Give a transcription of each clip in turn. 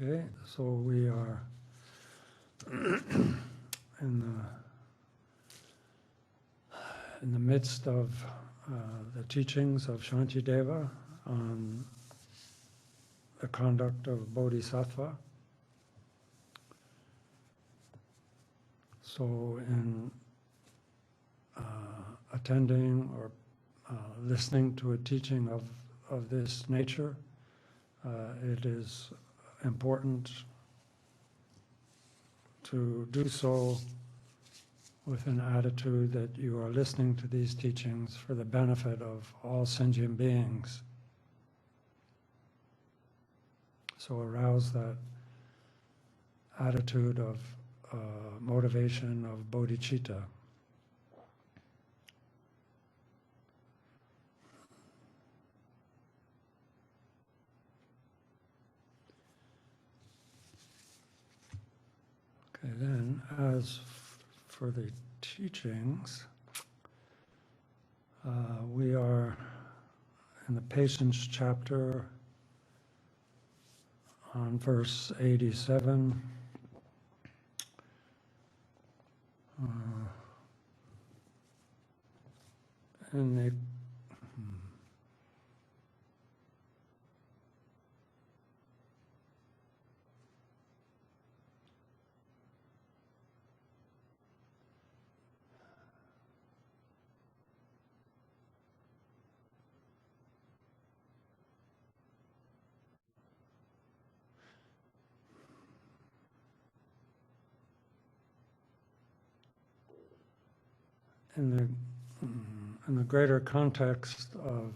Okay, so we are in the midst of the teachings of Shantideva on the conduct of Bodhisattva. So in attending or listening to a teaching of this nature, it is important to do so with an attitude that you are listening to these teachings for the benefit of all sentient beings. So arouse that attitude of motivation of bodhicitta. Okay, then as for the teachings, we are in the Patience chapter on verse 87. In the in the greater context of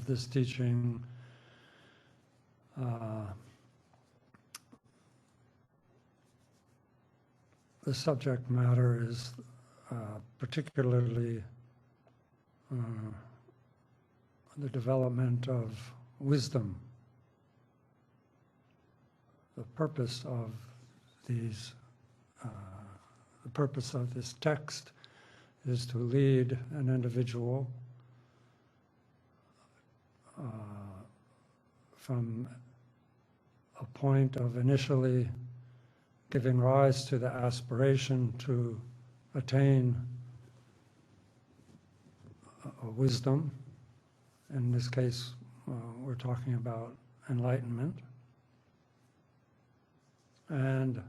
this teaching, the subject matter is particularly the development of wisdom. The purpose of these, the purpose of this text is to lead an individual from a point of initially giving rise to the aspiration to attain wisdom. In this case, we're talking about enlightenment. And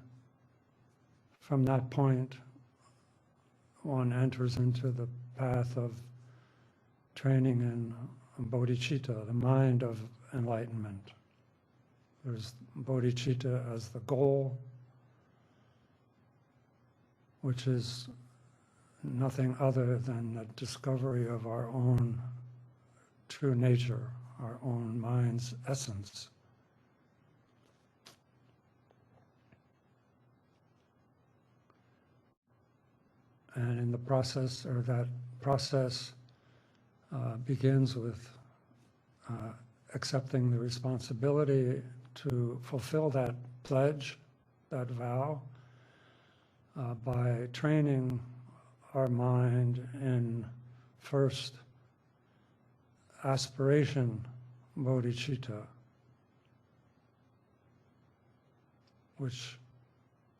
from that point, one enters into the path of training in bodhicitta, the mind of enlightenment. There's bodhicitta as the goal, which is nothing other than the discovery of our own true nature, our own mind's essence. And in the process, or that process begins with accepting the responsibility to fulfill that pledge, that vow, by training our mind in first aspiration bodhicitta, which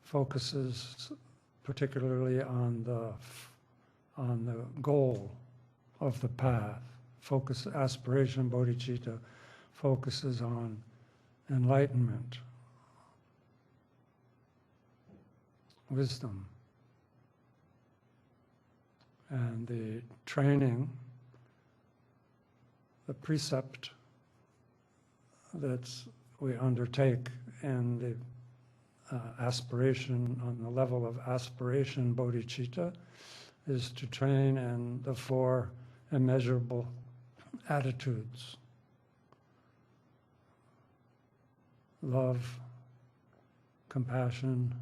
focuses particularly on the goal of the path. Aspiration bodhicitta focuses on enlightenment, wisdom, and the training, the precept that we undertake in the aspiration, on the level of aspiration bodhicitta, is to train in the four immeasurable attitudes: love, compassion,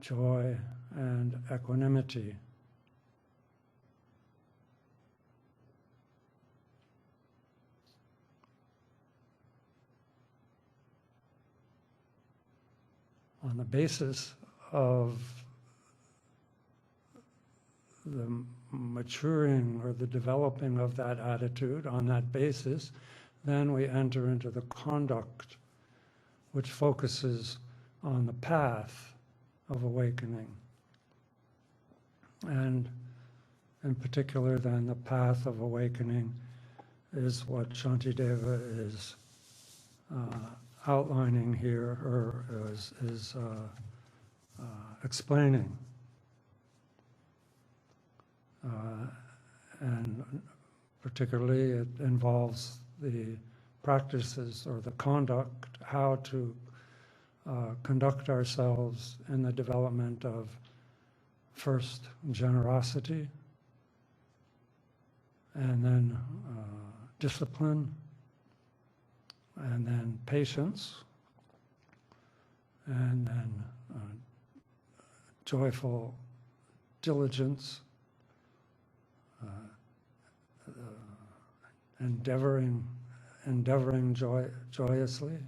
joy, and equanimity. On the basis of the maturing or the developing of that attitude on that basis, then we enter into the conduct, which focuses on the path of awakening. And in particular, then, the path of awakening is what Shantideva is outlining here, or is explaining. And particularly it involves the practices or the conduct, how to conduct ourselves in the development of first generosity, and then discipline, and then patience, and then joyful diligence, endeavoring joyously,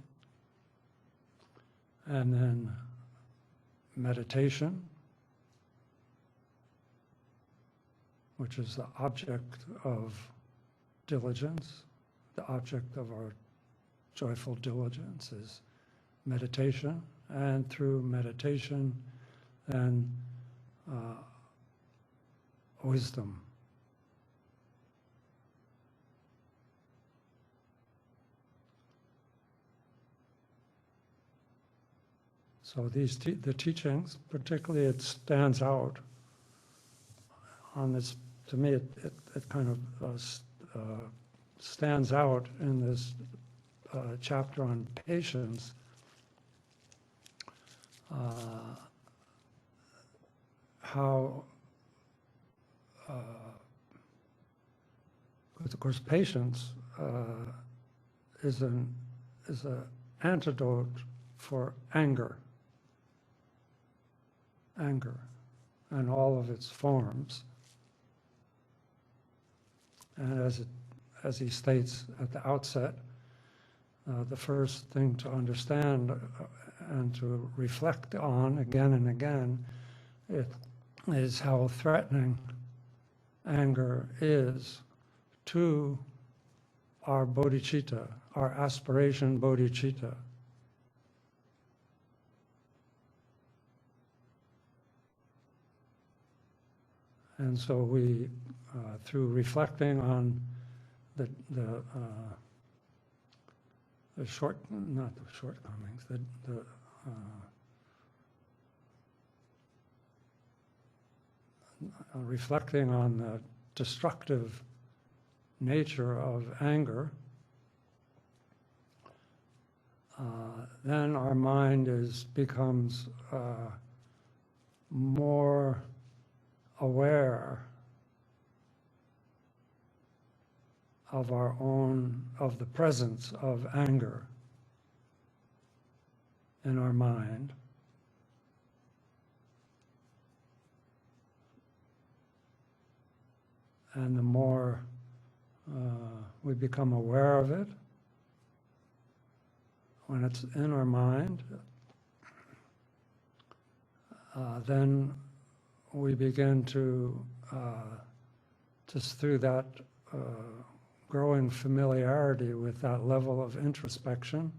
and then meditation, which is the object of diligence. The object of our joyful diligence is meditation, and through meditation, then wisdom. So the teachings, particularly, it stands out on this. To me, it kind of stands out in this chapter on patience. How, of course, patience is an antidote for anger and all of its forms. And as he states at the outset, the first thing to understand and to reflect on again and again is how threatening anger is to our bodhicitta, our aspiration bodhicitta. And so we, through reflecting on the shortcomings, reflecting on the destructive nature of anger, then our mind becomes more aware of the presence of anger in our mind. And the more we become aware of it, when it's in our mind, then we begin to, just through that growing familiarity with that level of introspection,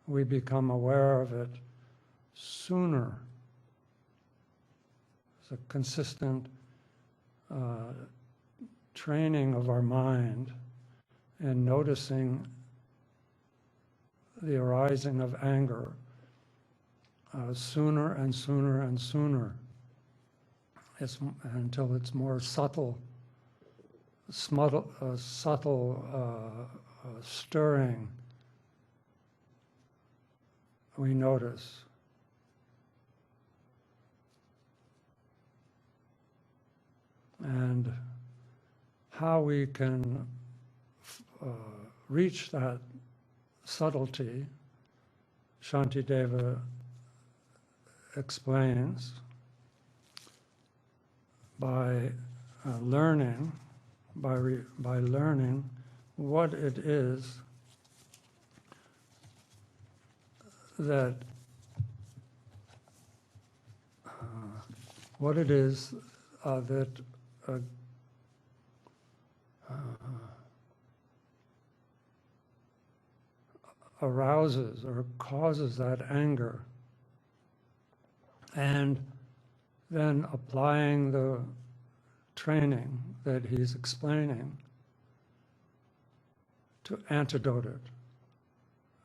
we become aware of it sooner. It's a consistent training of our mind in noticing the arising of anger sooner and sooner and sooner, until it's more subtle stirring we notice. And how we can reach that subtlety, Shantideva explains by learning what it is that that arouses or causes that anger, and then applying the training that he's explaining to antidote it.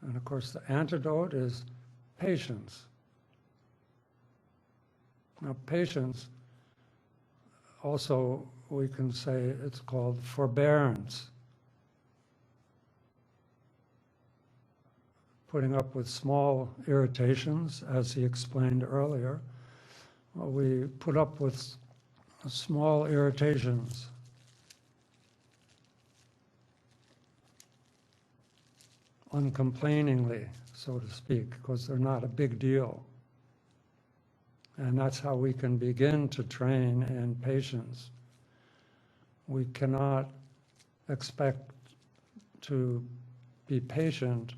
And of course, the antidote is patience. Now, patience, also we can say it's called forbearance. Putting up with small irritations, as he explained earlier. We put up with small irritations. Uncomplainingly, so to speak, because they're not a big deal. And that's how we can begin to train in patience. We cannot expect to be patient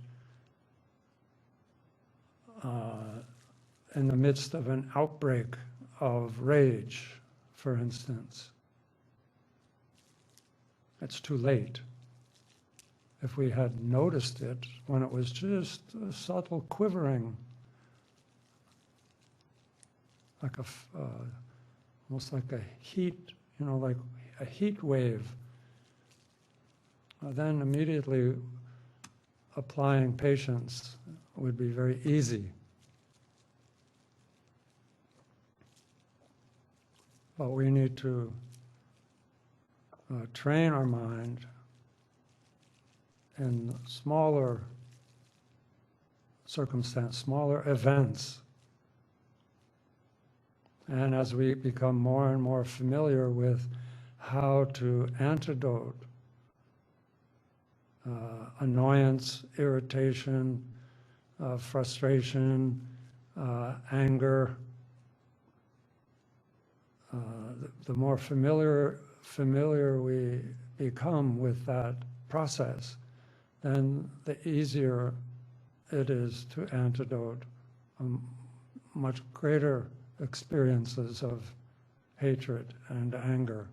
in the midst of an outbreak of rage, for instance. It's too late. If we had noticed it when it was just a subtle quivering, like almost like a heat, like a heat wave, then immediately applying patience would be very easy. But we need to train our mind in smaller circumstances, smaller events. And as we become more and more familiar with how to antidote annoyance, irritation, frustration, anger, the more familiar we become with that process, then the easier it is to antidote much greater experiences of hatred and anger.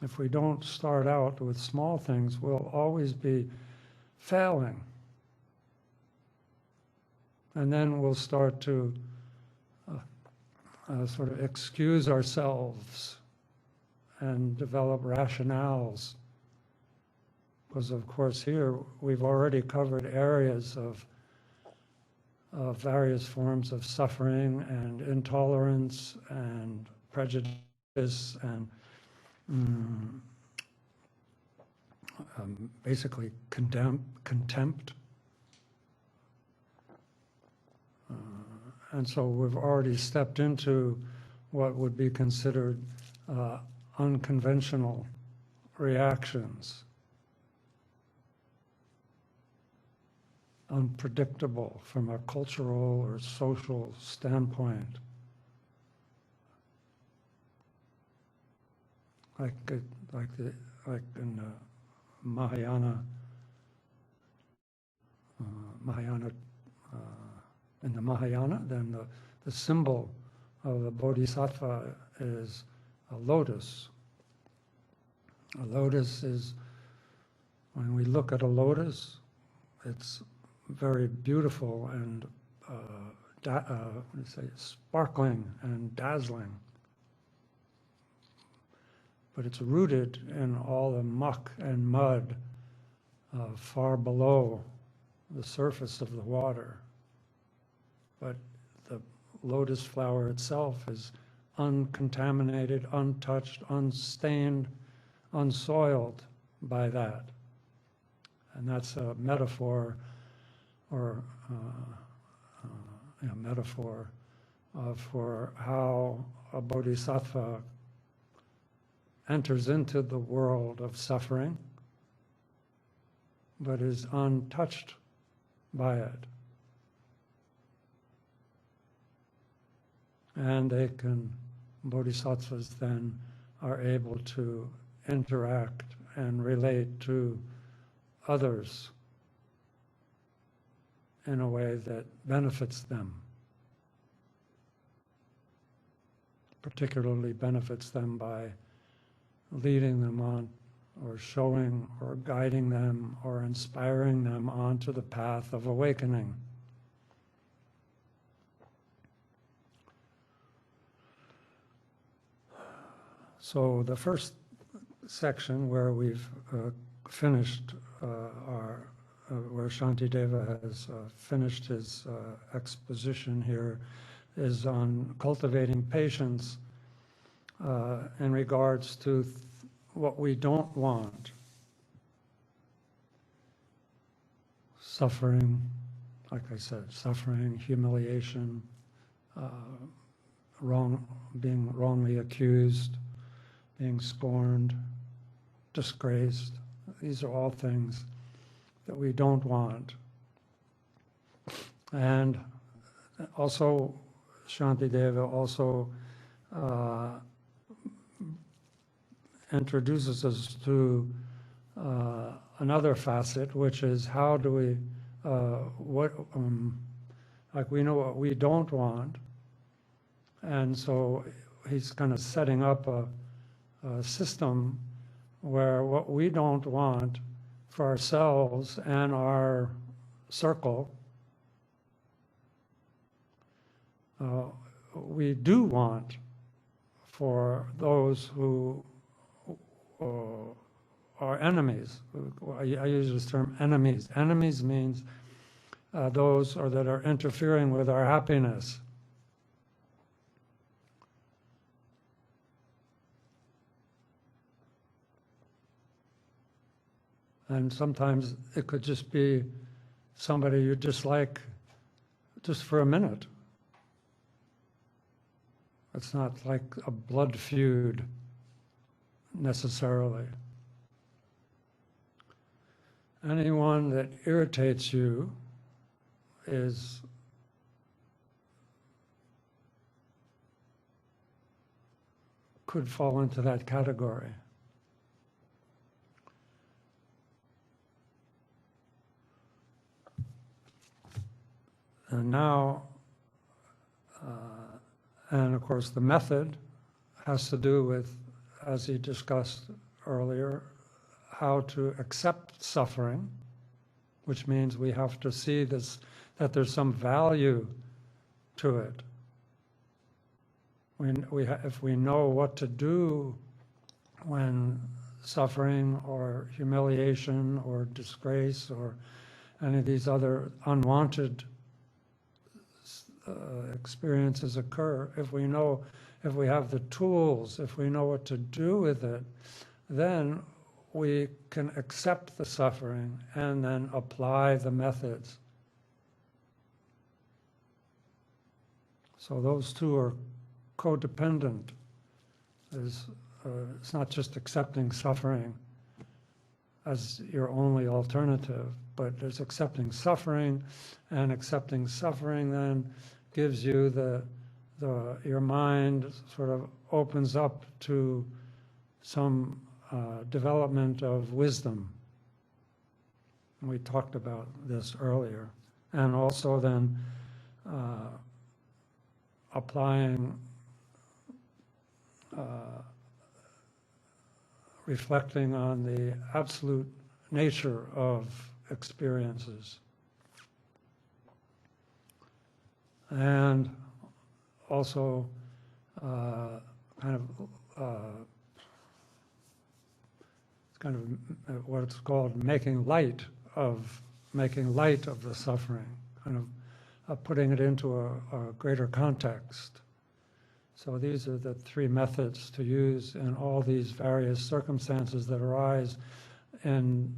If we don't start out with small things, we'll always be failing. And then we'll start to sort of excuse ourselves and develop rationales. Because of course here we've already covered areas of various forms of suffering and intolerance and prejudice and basically contempt. And so we've already stepped into what would be considered unconventional reactions, unpredictable from a cultural or social standpoint. Like in the Mahayana, in the Mahayana, then the symbol of the Bodhisattva is a lotus. A lotus is, when we look at a lotus, it's very beautiful and sparkling and dazzling. But it's rooted in all the muck and mud far below the surface of the water. But the lotus flower itself is uncontaminated, untouched, unstained, unsoiled by that. And that's a metaphor, or metaphor for how a bodhisattva enters into the world of suffering, but is untouched by it. And bodhisattvas then are able to interact and relate to others in a way that benefits them, particularly benefits them by leading them on, or showing or guiding them or inspiring them onto the path of awakening. So the first section where we've finished where Shantideva has finished his exposition here is on cultivating patience in regards to what we don't want. Suffering, like I said, suffering, humiliation, being wrongly accused, being scorned, disgraced. These are all things that we don't want. And also, Shantideva also introduces us to another facet, which is how do we, like we know what we don't want, and so he's kind of setting up a system where what we don't want for ourselves and our circle, we do want for those who are enemies. I use this term enemies. Enemies means those that are interfering with our happiness. And sometimes it could just be somebody you dislike just for a minute. It's not like a blood feud necessarily. Anyone that irritates you could fall into that category. And now, and of course the method has to do with, as he discussed earlier, how to accept suffering, which means we have to see this, that there's some value to it. If we know what to do when suffering or humiliation or disgrace or any of these other unwanted experiences occur, if we have the tools, if we know what to do with it, then we can accept the suffering and then apply the methods. So those two are codependent. It's not just accepting suffering as your only alternative, but there's accepting suffering, and accepting suffering then gives you your mind sort of opens up to some development of wisdom. And we talked about this earlier. And also then applying, reflecting on the absolute nature of experiences. And also kind of what it's called making light of the suffering, kind of putting it into a greater context. So these are the three methods to use in all these various circumstances that arise in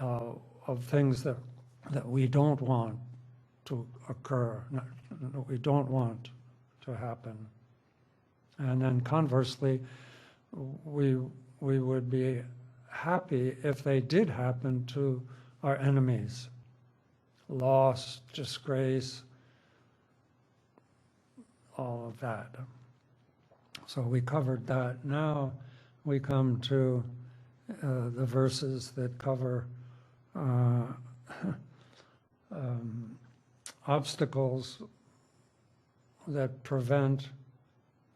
of things that we don't want to occur, that we don't want to happen. And then conversely, we would be happy if they did happen to our enemies. Loss, disgrace, all of that. So we covered that. Now we come to the verses that cover obstacles that prevent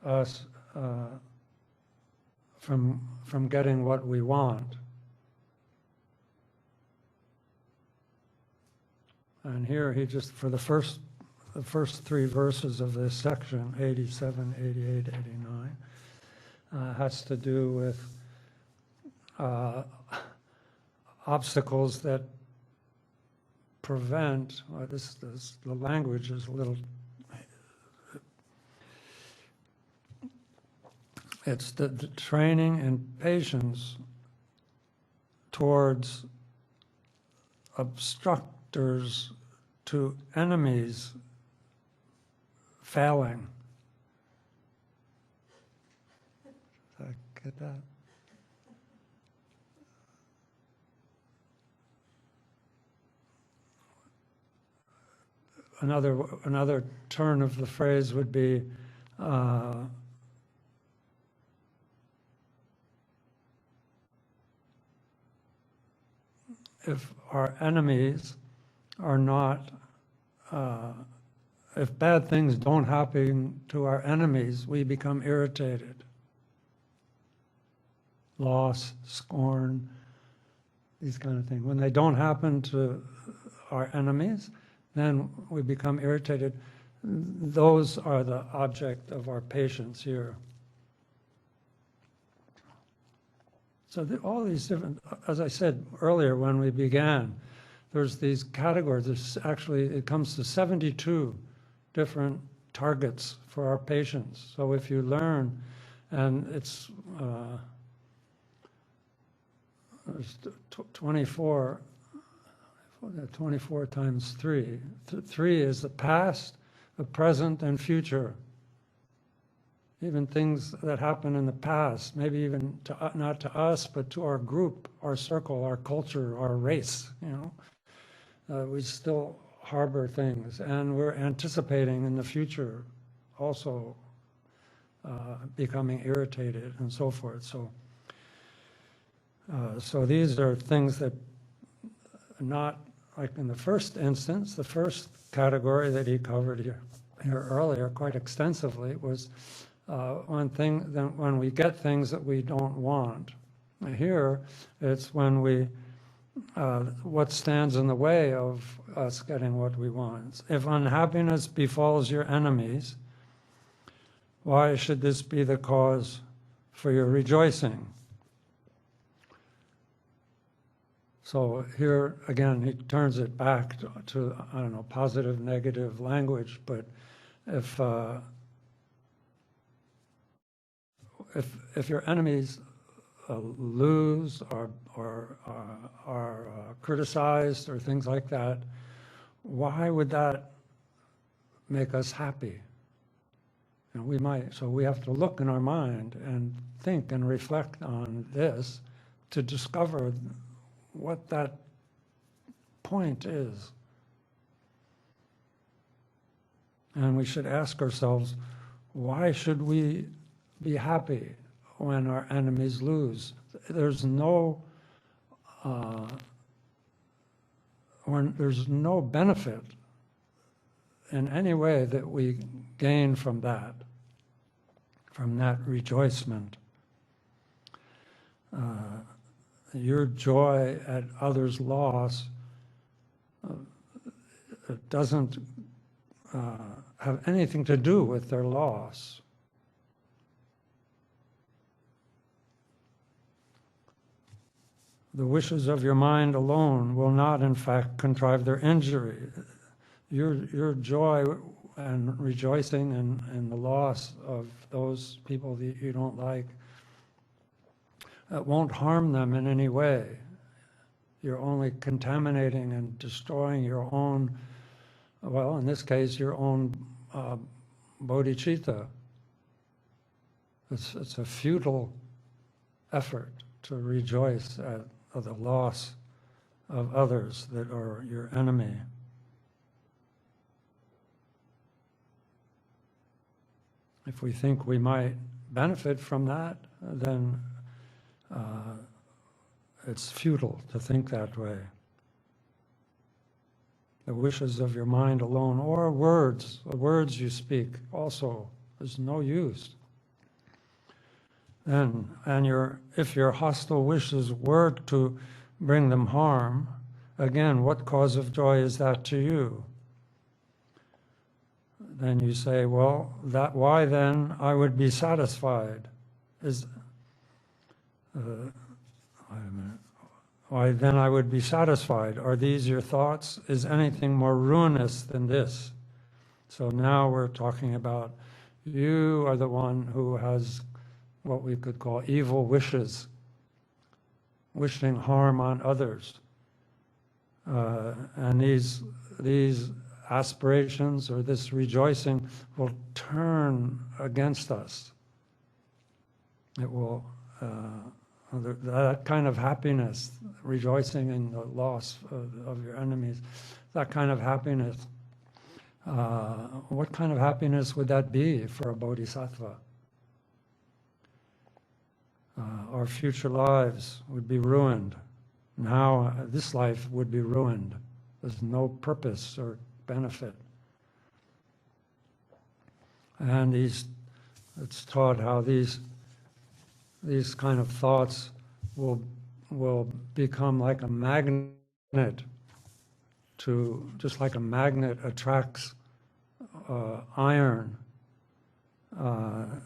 us from getting what we want. And here he just, for the first three verses of this section, 87, 88, 89, has to do with obstacles that prevent, the language is a little, it's the training in patience towards obstructors to enemies failing. Did I get that? Another turn of the phrase would be if our enemies are not, if bad things don't happen to our enemies, we become irritated. Loss, scorn, these kind of things. When they don't happen to our enemies, then we become irritated. Those are the object of our patience here. So all these different, as I said earlier when we began, there's these categories. There's actually, it comes to 72 different targets for our patience. So if you learn, and it's 24 times 3. 3 is the past, the present, and future. Even things that happen in the past, maybe even not to us, but to our group, our circle, our culture, our race, we still harbor things, and we're anticipating in the future also becoming irritated and so forth. So these are things that not like in the first instance, the first category that he covered here earlier quite extensively was when we get things that we don't want. Here, it's when we, what stands in the way of us getting what we want. If unhappiness befalls your enemies, why should this be the cause for your rejoicing? So here, again, he turns it back to I don't know, positive, negative language, but if your enemies lose or are criticized or things like that, why would that make us happy? We might, so we have to look in our mind and think and reflect on this to discover what that point is. And we should ask ourselves, why should we be happy when our enemies lose? There's no benefit in any way that we gain from that rejoicement. Your joy at others' loss it doesn't have anything to do with their loss. The wishes of your mind alone will not, in fact, contrive their injury. Your joy and rejoicing in the loss of those people that you don't like, it won't harm them in any way. You're only contaminating and destroying your own, well, in this case, your own bodhicitta. It's a futile effort to rejoice at the loss of others that are your enemy. If we think we might benefit from that, then it's futile to think that way. The wishes of your mind alone, or words, the words you speak, also, there's no use. then, and if your hostile wishes were to bring them harm, again, what cause of joy is that to you? Then you say, well, why then I would be satisfied? Wait a minute. Why then I would be satisfied? Are these your thoughts? Is anything more ruinous than this? So now we're talking about you are the one who has what we could call evil wishes, wishing harm on others. And these aspirations or this rejoicing will turn against us. It will, that kind of happiness, rejoicing in the loss of your enemies, that kind of happiness, what kind of happiness would that be for a bodhisattva? Our future lives would be ruined. Now, this life would be ruined. There's no purpose or benefit. And it's taught how these kind of thoughts will become like a magnet just like a magnet attracts iron.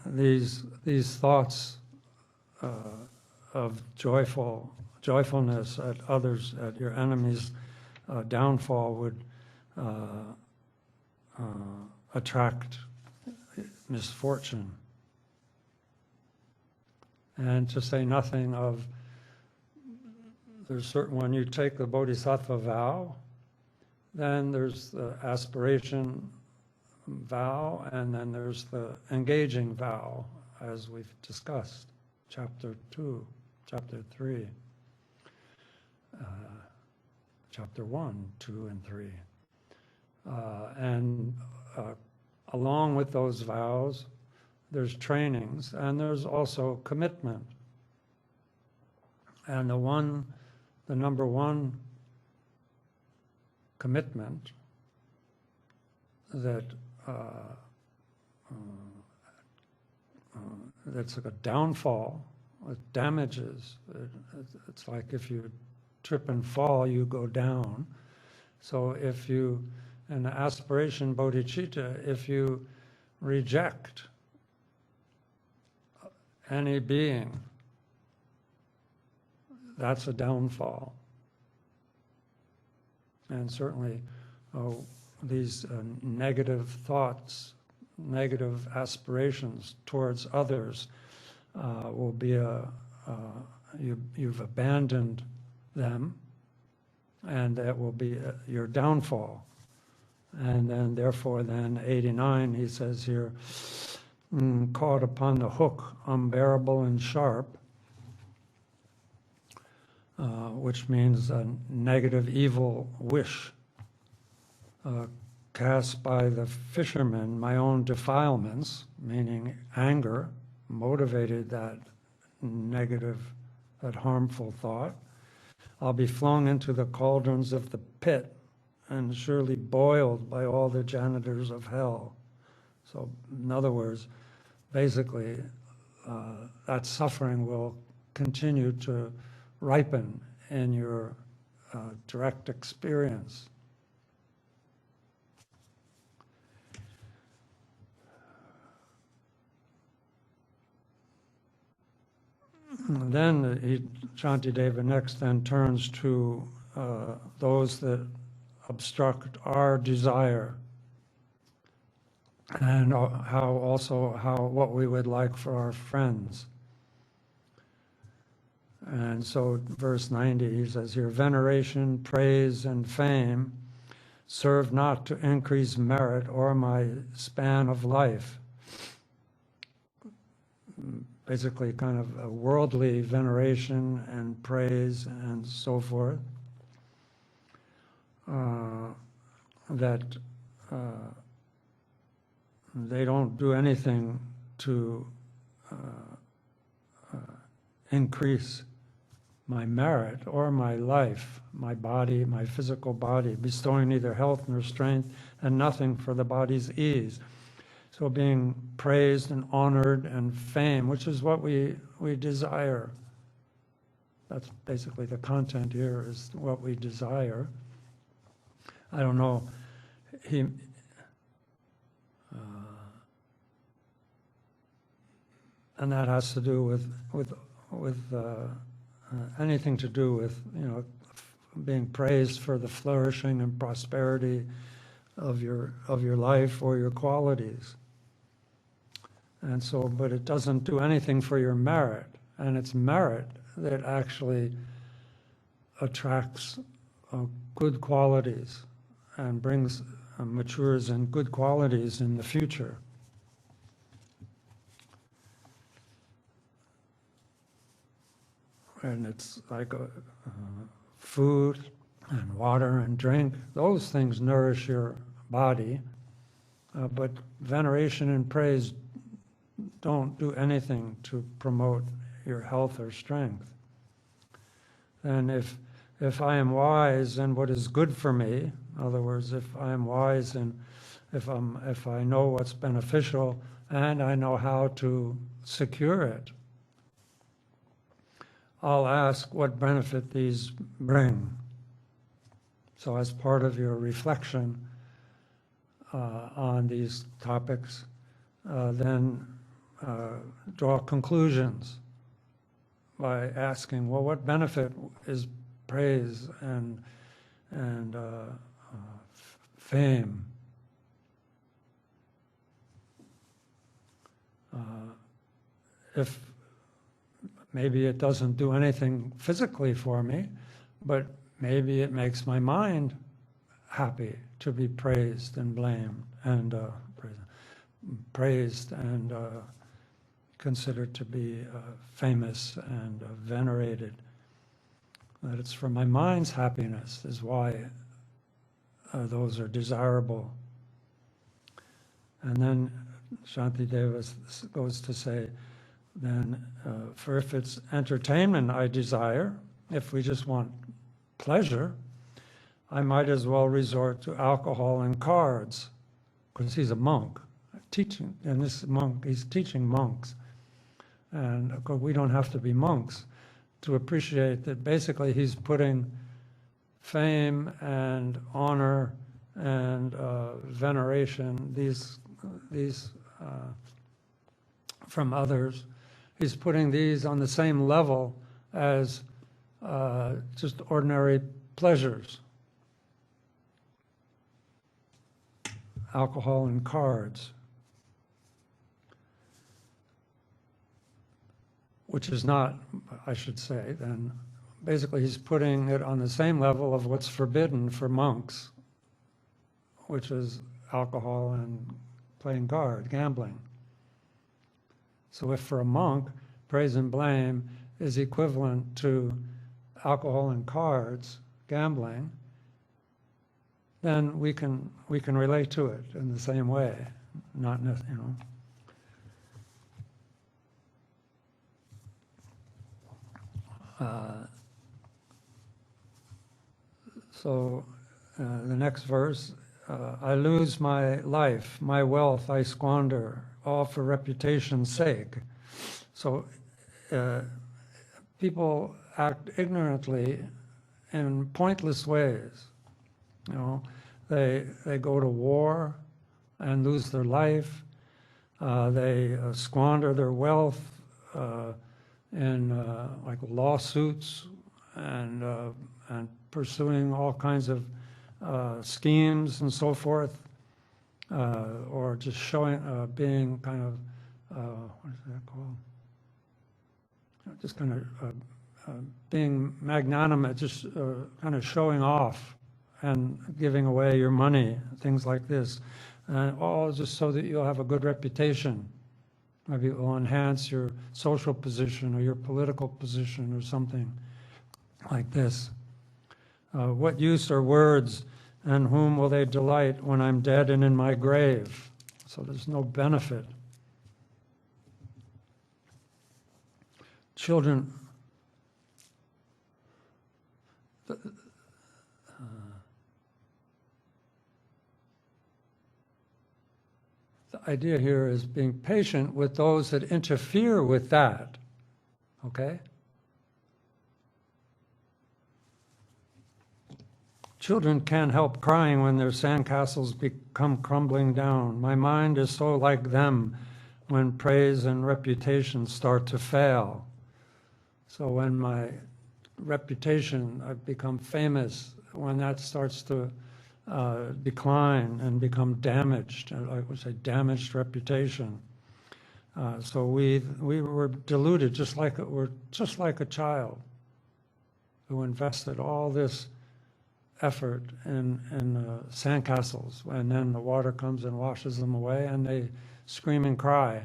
These thoughts of joyfulness at others, at your enemies' downfall would attract misfortune. And to say nothing of, there's certain, when you take the Bodhisattva vow, then there's the aspiration vow, and then there's the engaging vow, as we've discussed, chapter 2, chapter 3, chapter 1, 2, and 3. And along with those vows, there's trainings, and there's also commitment. And the number one commitment that's like a downfall, it damages. It's like if you trip and fall, you go down. So if you, in the aspiration bodhicitta, if you reject any being, that's a downfall. And certainly these negative thoughts, negative aspirations towards others will be you've abandoned them, and that will be your downfall. And then therefore then 89, he says here, caught upon the hook, unbearable and sharp, which means a negative evil wish, cast by the fisherman, my own defilements, meaning anger, motivated that negative, that harmful thought. I'll be flung into the cauldrons of the pit and surely boiled by all the janitors of hell. So in other words, basically, that suffering will continue to ripen in your direct experience. And then Shantideva next then turns to those that obstruct our desire, and what we would like for our friends. And so verse 90, he says here, veneration, praise, and fame serve not to increase merit or my span of life. Basically kind of a worldly veneration and praise and so forth, that they don't do anything to increase my merit or my life, my body, my physical body, bestowing neither health nor strength and nothing for the body's ease. So being praised and honored and fame, which is what we we desire. That's basically the content here, is what we desire. I don't know, and that has to do with anything to do with, being praised for the flourishing and prosperity of your life or your qualities. And so, but it doesn't do anything for your merit, and it's merit that actually attracts good qualities and brings matures in good qualities in the future. And it's like food and water and drink. Those things nourish your body, but veneration and praise don't do anything to promote your health or strength. And if I am wise in what is good for me, in other words, if I am wise and if I know what's beneficial and I know how to secure it, I'll ask what benefit these bring. So as part of your reflection on these topics, then draw conclusions by asking, well, what benefit is praise and fame? If maybe it doesn't do anything physically for me, but maybe it makes my mind happy to be praised and blamed and praised and considered to be famous and venerated. That it's for my mind's happiness is why those are desirable. And then Shantideva goes to say, then for if it's entertainment I desire, if we just want pleasure, I might as well resort to alcohol and cards, because he's a monk teaching, and this monk, he's teaching monks. And of course we don't have to be monks to appreciate that basically he's putting fame and honor and veneration, these from others, he's putting these on the same level as just ordinary pleasures, alcohol and cards, which is not, I should say, then basically he's putting it on the same level of what's forbidden for monks, which is alcohol and playing cards, gambling. So if for a monk, praise and blame is equivalent to alcohol and cards, gambling, then we can relate to it in the same way, not necessarily, So the next verse, I lose my life, my wealth I squander, all for reputation's sake. So people act ignorantly in pointless ways. They go to war and lose their life. They squander their wealth in like lawsuits and pursuing all kinds of schemes and so forth, or just showing, being kind of, what is that called? Just kind of being magnanimous, just kind of showing off and giving away your money, things like this, and all just so that you'll have a good reputation. Maybe it will enhance your social position or your political position or something like this. What use are words, and whom will they delight when I'm dead and in my grave? So there's no benefit. Children, the idea here is being patient with those that interfere with that. Okay? Children can't help crying when their sandcastles become crumbling down. My mind is so like them when praise and reputation start to fail. So when my reputation, I've become famous, when that starts to decline and become damaged, I would say damaged reputation. So we were deluded we're just like a child who invested all this effort in sandcastles, and then the water comes and washes them away, and they scream and cry.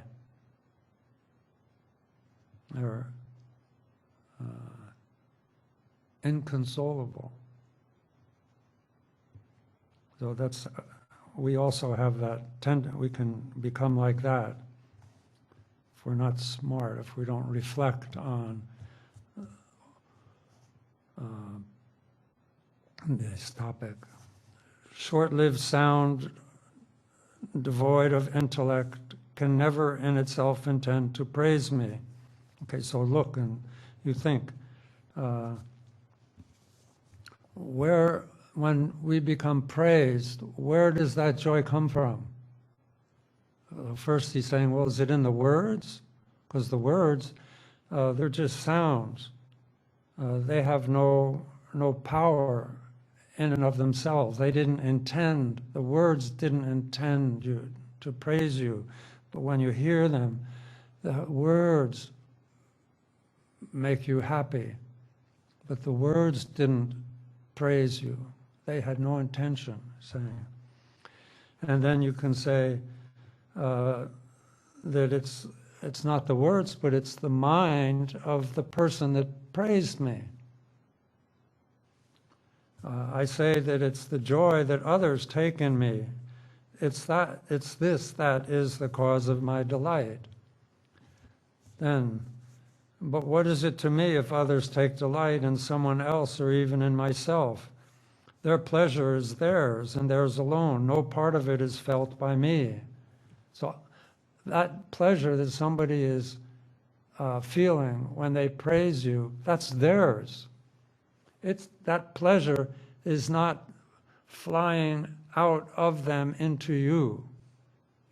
They're inconsolable. So that's, we also have that we can become like that if we're not smart, if we don't reflect on this topic. Short-lived sound, devoid of intellect, can never in itself intend to praise me. Okay, so look and you think, when we become praised, where does that joy come from? First he's saying, well, is it in the words? Because the words, they're just sounds. They have no power in and of themselves. They didn't intend, the words didn't intend you to praise you. But when you hear them, the words make you happy. But the words didn't praise you. They had no intention saying. And then you can say that it's not the words, but it's the mind of the person that praised me. I say that it's the joy that others take in me. It's this that is the cause of my delight. Then, but what is it to me if others take delight in someone else or even in myself? Their pleasure is theirs and theirs alone. No part of it is felt by me. So that pleasure that somebody is feeling when they praise you, that's theirs. That pleasure is not flying out of them into you.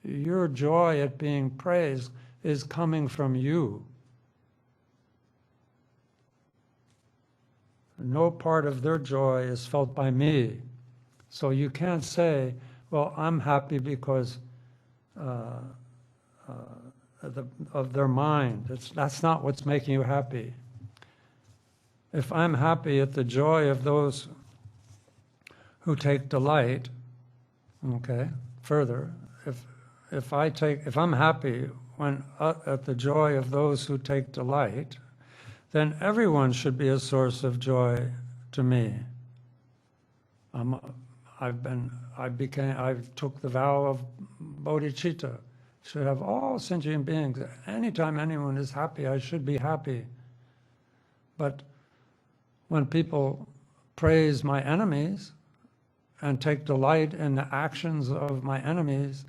Your joy at being praised is coming from you. No part of their joy is felt by me. So you can't say, well, I'm happy because of their mind. That's not what's making you happy. If I'm happy at the joy of those who take delight, okay, further, if I'm happy when at the joy of those who take delight, then everyone should be a source of joy to me. I took the vow of Bodhicharyavatara. Should have all sentient beings. Anytime anyone is happy, I should be happy. But when people praise my enemies and take delight in the actions of my enemies,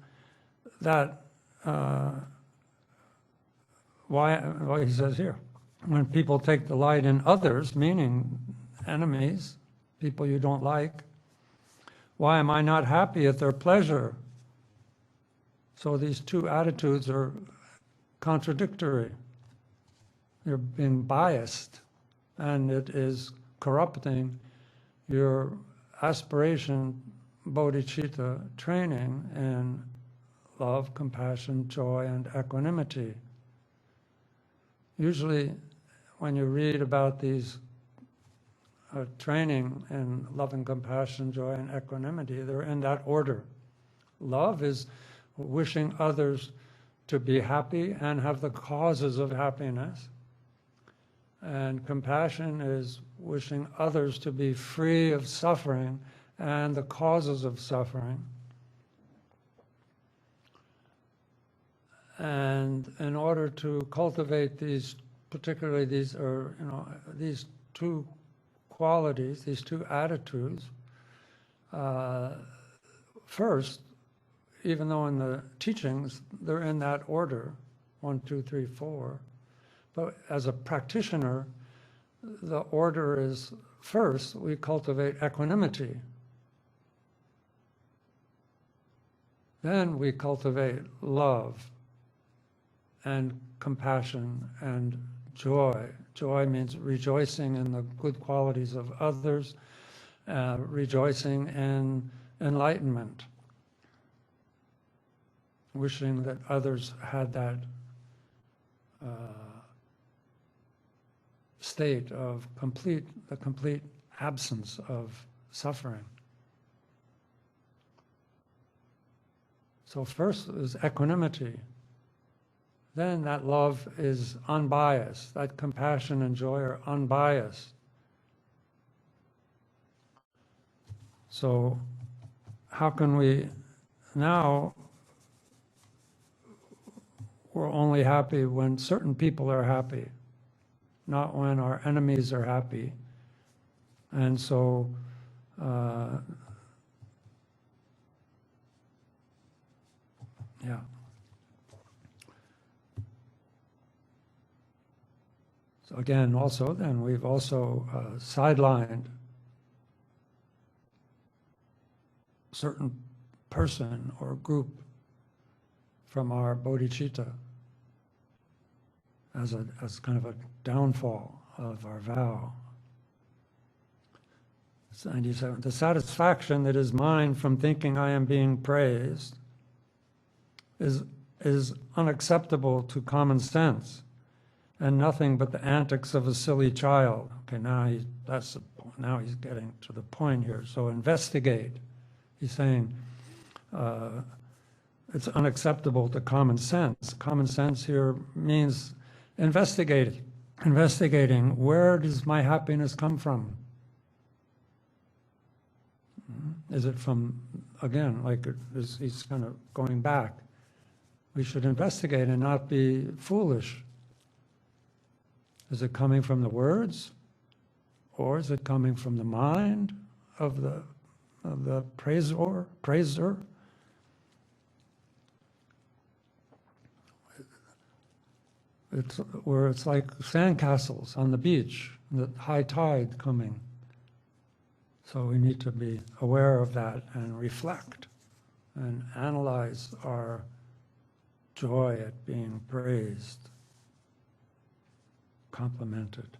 that he says here, when people take delight in others, meaning enemies, people you don't like, why am I not happy at their pleasure? So these two attitudes are contradictory. You're being biased, and it is corrupting your aspiration, bodhicitta training in love, compassion, joy, and equanimity. Usually, when you read about these training in love and compassion, joy, and equanimity, they're in that order. Love is wishing others to be happy and have the causes of happiness. And compassion is wishing others to be free of suffering and the causes of suffering. And in order to cultivate these, particularly these two qualities, these two attitudes, first, even though in the teachings they're in that order, 1, 2, 3, 4, But as a practitioner, the order is, first, we cultivate equanimity. Then we cultivate love and compassion and joy. Joy means rejoicing in the good qualities of others, rejoicing in enlightenment, wishing that others had that state of the complete absence of suffering. So first is equanimity. Then that love is unbiased. That compassion and joy are unbiased. So how can we now, we're only happy when certain people are happy, not when our enemies are happy. And so yeah. So again, also then we've also sidelined certain person or group from our bodhicitta as kind of a downfall of our vow. 97. The satisfaction that is mine from thinking I am being praised is unacceptable to common sense and nothing but the antics of a silly child. Okay, now he's getting to the point here. So investigate. He's saying it's unacceptable to common sense. Common sense here means investigating where does my happiness come from? Is it from, again, like he's kind of going back. We should investigate and not be foolish. Is it coming from the words, or is it coming from the mind of the praiser? It's like sandcastles on the beach, the high tide coming. So we need to be aware of that and reflect and analyze our joy at being praised, complimented.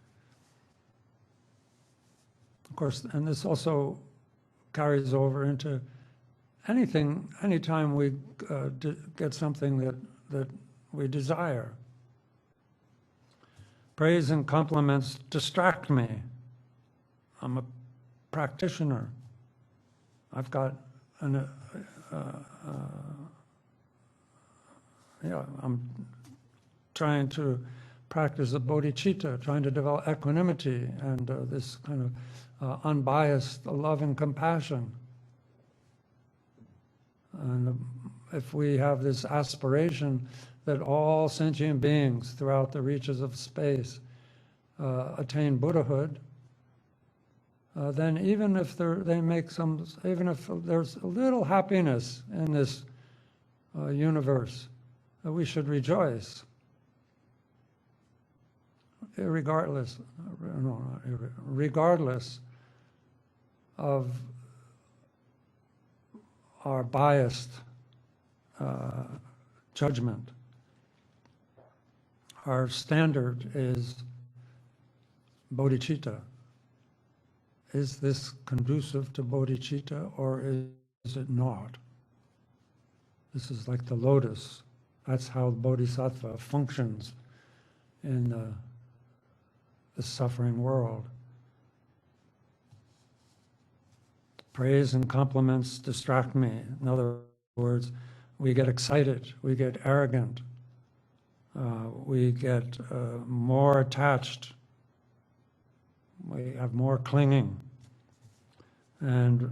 Of course, and this also carries over into anytime we get something that we desire. Praise and compliments distract me. I'm a practitioner. I've got I'm trying to practice the bodhicitta, trying to develop equanimity and this kind of unbiased love and compassion. And if we have this aspiration that all sentient beings throughout the reaches of space attain Buddhahood, then even if even if there's a little happiness in this universe, we should rejoice, regardless of our biased judgment. Our standard is bodhicitta. Is this conducive to bodhicitta or is it not? This is like the lotus. That's how the bodhisattva functions in the suffering world. Praise and compliments distract me. In other words, we get excited, we get arrogant, we get more attached, we have more clinging, and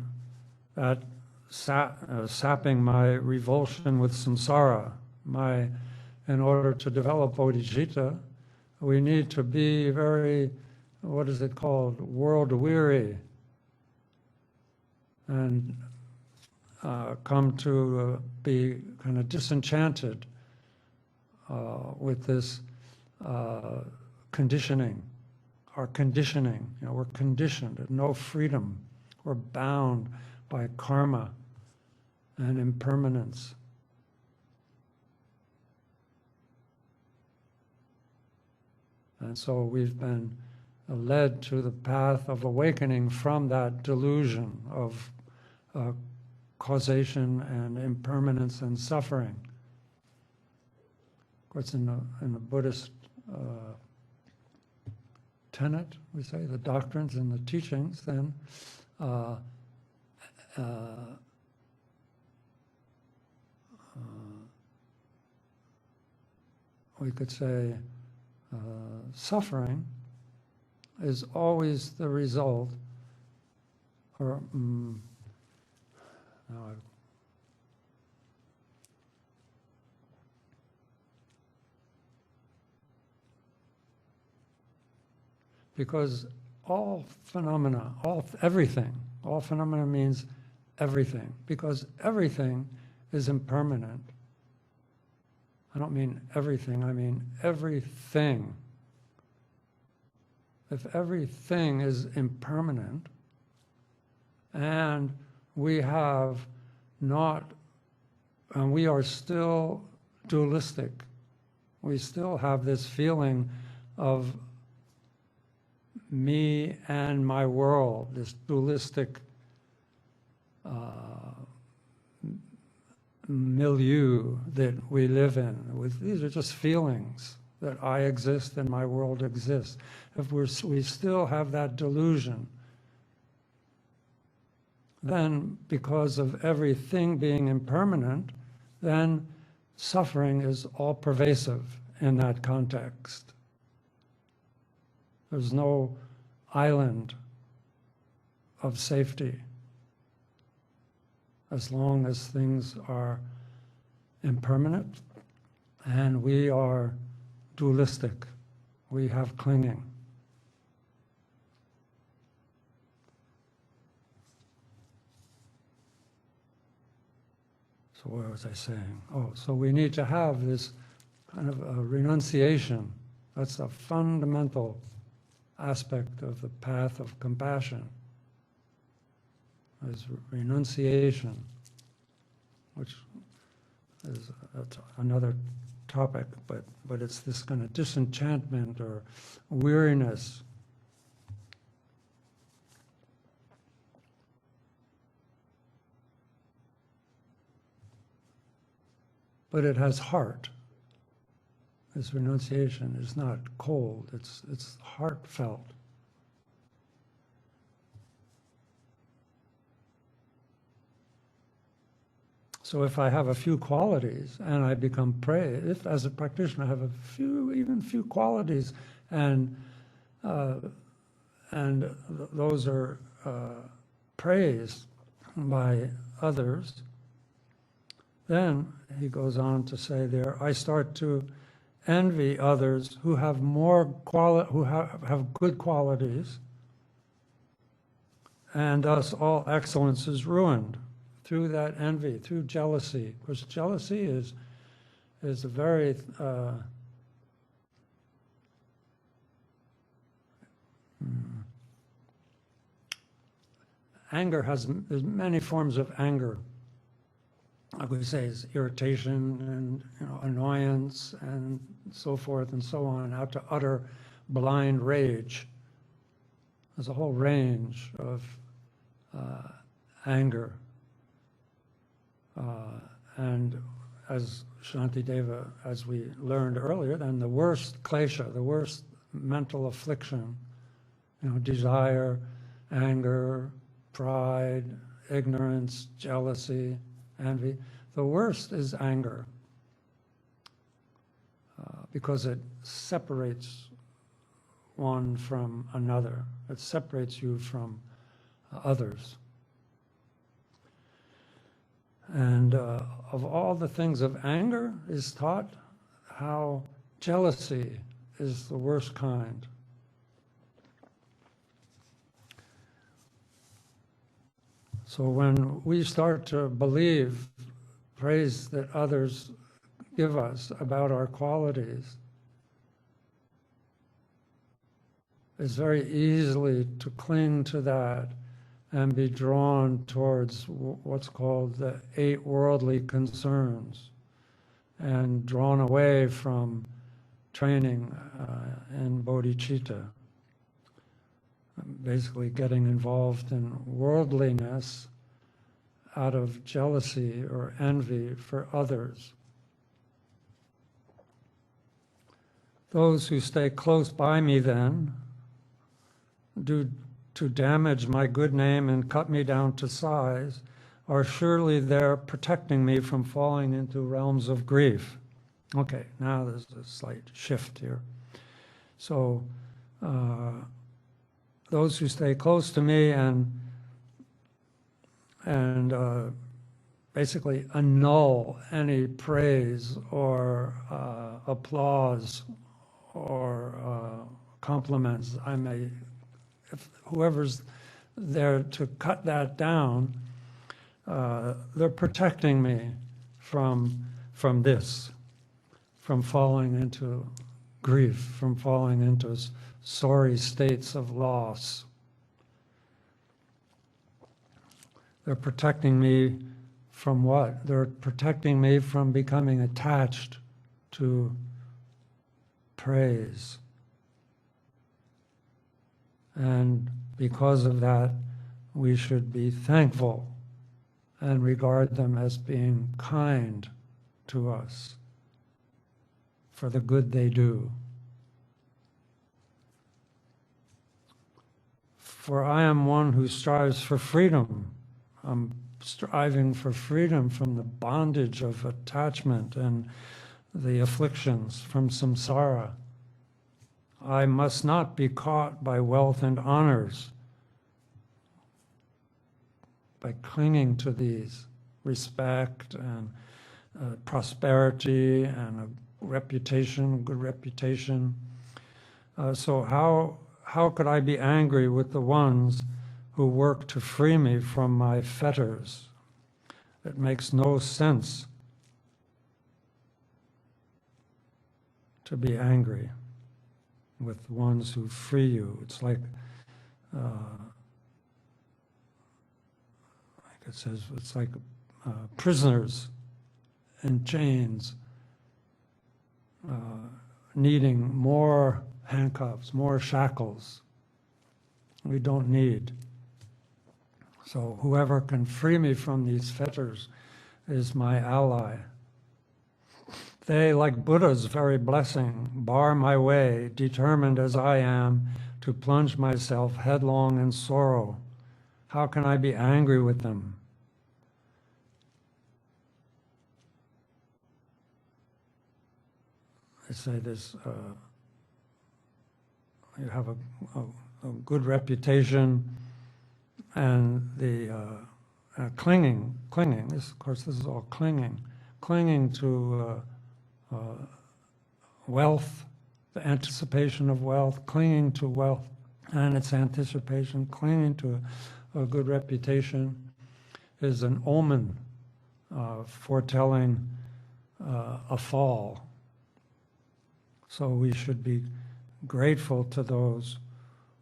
that sapping my revulsion with samsara. In order to develop bodhicitta, we need to be very, what is it called, world weary, and come to be kind of disenchanted with this conditioning, our conditioning. You know, we're conditioned, no freedom. We're bound by karma and impermanence. And so we've been led to the path of awakening from that delusion of causation and impermanence and suffering. Of course, in the Buddhist tenet, we say, the doctrines and the teachings, then we could say suffering is always the result, or because all phenomena, all phenomena means everything, because everything is impermanent. I don't mean everything, I mean everything. If everything is impermanent, and we have not, and we are still dualistic, we still have this feeling of me and my world, this dualistic milieu that we live in. These are just feelings that I exist and my world exists. If we still have that delusion, then because of everything being impermanent, then suffering is all pervasive in that context. There's no island of safety as long as things are impermanent and we are dualistic. We have clinging. So what was I saying? Oh, so we need to have this kind of a renunciation. That's a fundamental aspect of the path of compassion, is renunciation, which is another topic, but it's this kind of disenchantment or weariness. But it has heart. This renunciation is not cold, it's heartfelt. So if I have a few qualities and I become prey, if as a practitioner I have a few qualities and those are praised by others, then he goes on to say there, I start to envy others who have who have good qualities, and thus all excellence is ruined through that envy, through jealousy. Because jealousy is a very anger there's many forms of anger. Like we say, is irritation and annoyance and so forth and so on, out to utter blind rage. There's a whole range of anger. And as Shantideva, as we learned earlier, then the worst klesha, the worst mental affliction, desire, anger, pride, ignorance, jealousy, envy. The worst is anger, because it separates one from another. It separates you from others. And of all the things of anger is taught how jealousy is the worst kind. So when we start to believe praise that others give us about our qualities, is very easily to cling to that and be drawn towards what's called the 8 worldly concerns, and drawn away from training in bodhicitta, basically getting involved in worldliness out of jealousy or envy for others. Those who stay close by me then do to damage my good name and cut me down to size are surely there protecting me from falling into realms of grief. Okay, now there's a slight shift here. So those who stay close to me and basically annul any praise or applause or compliments I may, if whoever's there to cut that down, they're protecting me from this, from falling into grief, from falling into sorry states of loss. They're protecting me from what? They're protecting me from becoming attached to praise. And because of that, we should be thankful and regard them as being kind to us for the good they do. For I am one who strives for freedom. I'm striving for freedom from the bondage of attachment and the afflictions from samsara. I must not be caught by wealth and honors, by clinging to these, respect and prosperity and a reputation, good reputation. So how could I be angry with the ones who work to free me from my fetters? It makes no sense to be angry with ones who free you. It's like it says, it's like prisoners in chains needing more handcuffs, more shackles. We don't need. So whoever can free me from these fetters is my ally. They, like Buddha's very blessing, bar my way, determined as I am to plunge myself headlong in sorrow. How can I be angry with them? I say this, you have a good reputation, and the clinging, this, of course, this is all clinging to wealth, the anticipation of wealth, clinging to wealth and its anticipation, clinging to a good reputation is an omen foretelling a fall. So we should be grateful to those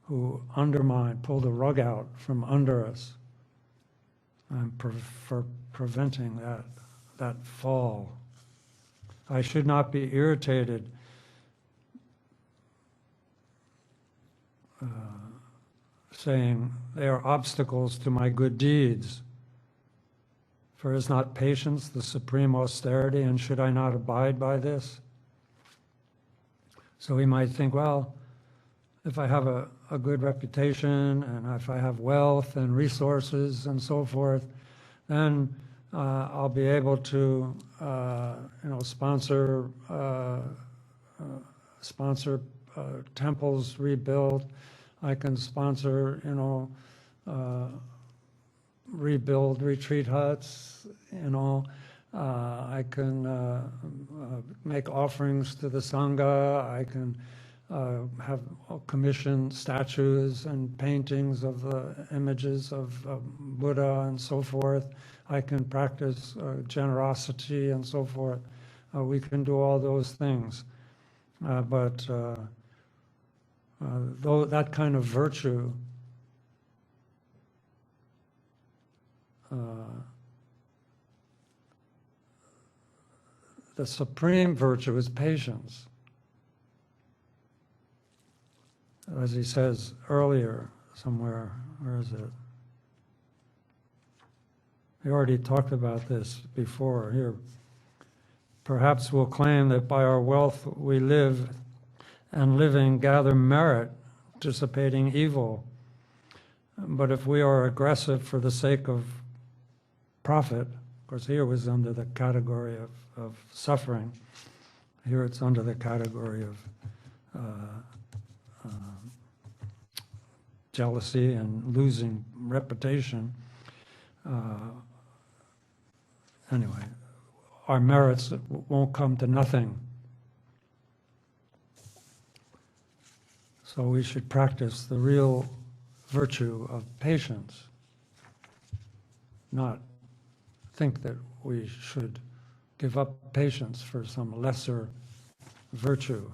who undermine, pull the rug out from under us, and for preventing that fall. I should not be irritated saying they are obstacles to my good deeds. For is not patience the supreme austerity, and should I not abide by this? So we might think, well, if I have a good reputation, and if I have wealth and resources and so forth, then I'll be able to, sponsor temples rebuilt. I can sponsor, rebuild retreat huts. I can make offerings to the Sangha. I can have commissioned statues and paintings of the images of Buddha and so forth. I can practice generosity and so forth. We can do all those things. But Though that kind of virtue the supreme virtue is patience. As he says earlier somewhere, where is it? He already talked about this before here. Perhaps we'll claim that by our wealth we live, and living gather merit, dissipating evil. But if we are aggressive for the sake of profit, of course here was under the category of suffering, here it's under the category of jealousy and losing reputation. Anyway, our merits won't come to nothing. So we should practice the real virtue of patience, not think that we should give up patience for some lesser virtue.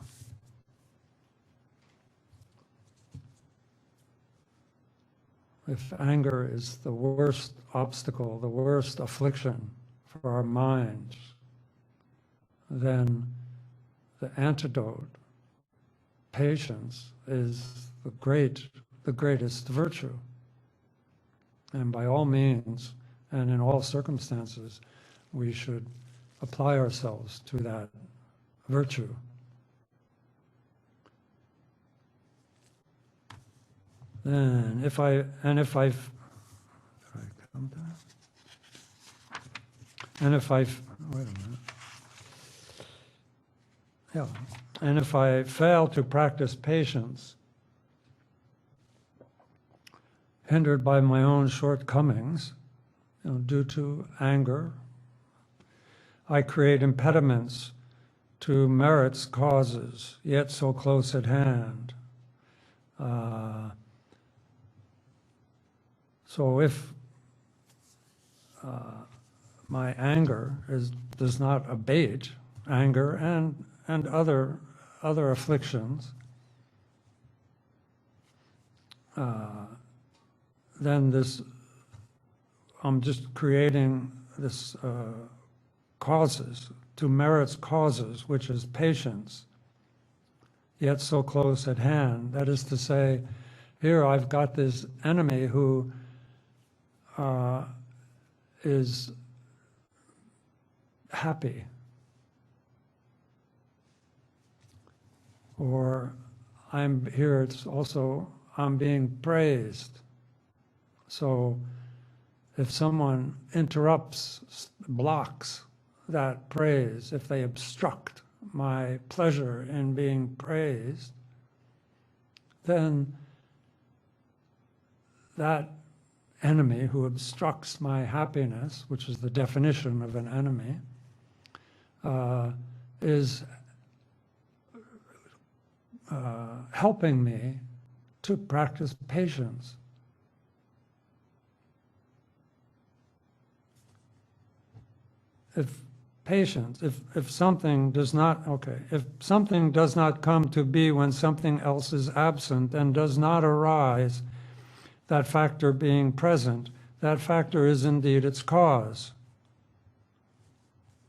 If anger is the worst obstacle, the worst affliction for our minds, then the antidote, patience, is the greatest virtue. And by all means, and in all circumstances, we should apply ourselves to that virtue. Then, if I fail to practice patience, hindered by my own shortcomings, due to anger, I create impediments to merit's causes, yet so close at hand. So if my anger does not abate, anger and other afflictions, then I'm just creating this causes, to merit's causes, which is patience, yet so close at hand. That is to say, here I've got this enemy who is happy, or I'm here, it's also, I'm being praised. So if someone interrupts, blocks that praise, if they obstruct my pleasure in being praised, then that enemy who obstructs my happiness, which is the definition of an enemy, is helping me to practice patience. If something does not, if something does not come to be when something else is absent and does not arise, that factor being present, that factor is indeed its cause.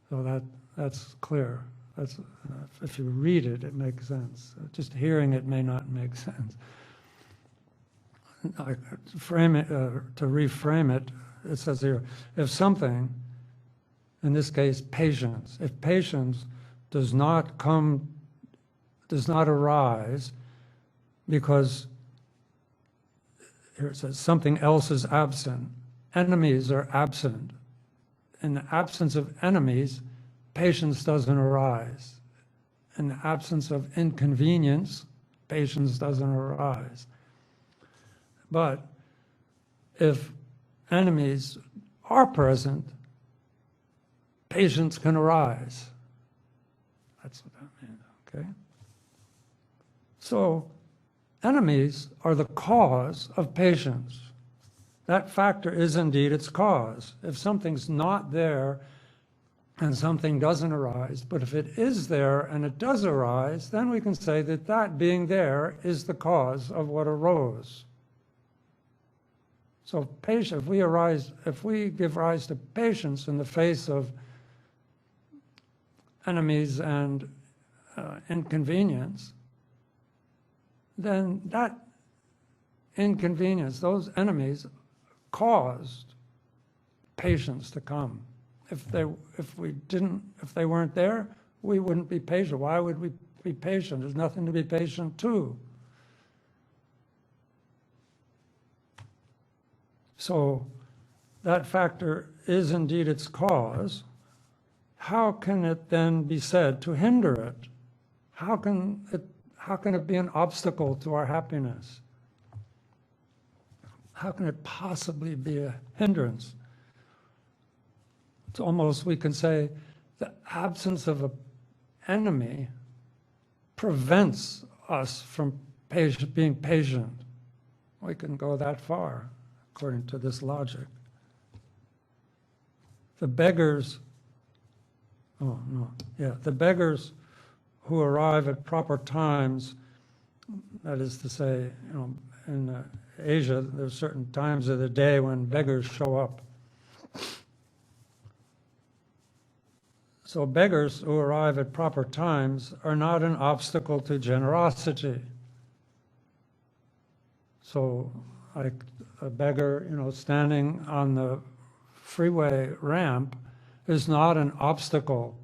So that's clear. That's, if you read it, it makes sense. Just hearing it may not make sense. To reframe it, it says here, if something, in this case, patience, if patience does not arise because, here it says, something else is absent, enemies are absent. In the absence of enemies, patience doesn't arise. In the absence of inconvenience, patience doesn't arise. But if enemies are present, patience can arise. That's what that means, okay? So, enemies are the cause of patience. That factor is indeed its cause. If something's not there, and something doesn't arise. But if it is there and it does arise, then we can say that that being there is the cause of what arose. So patience, if we give rise to patience in the face of enemies and inconvenience, then that inconvenience, those enemies, caused patience to come. If they weren't there, we wouldn't be patient. Why would we be patient? There's nothing to be patient to. So that factor is indeed its cause. How can it then be said to hinder it? How can it be an obstacle to our happiness? How can it possibly be a hindrance? It's almost, we can say, the absence of an enemy prevents us from being patient. We can go that far, according to this logic. The beggars who arrive at proper times, that is to say, in Asia, there's certain times of the day when beggars show up. So beggars who arrive at proper times are not an obstacle to generosity. So like a beggar, standing on the freeway ramp is not an obstacle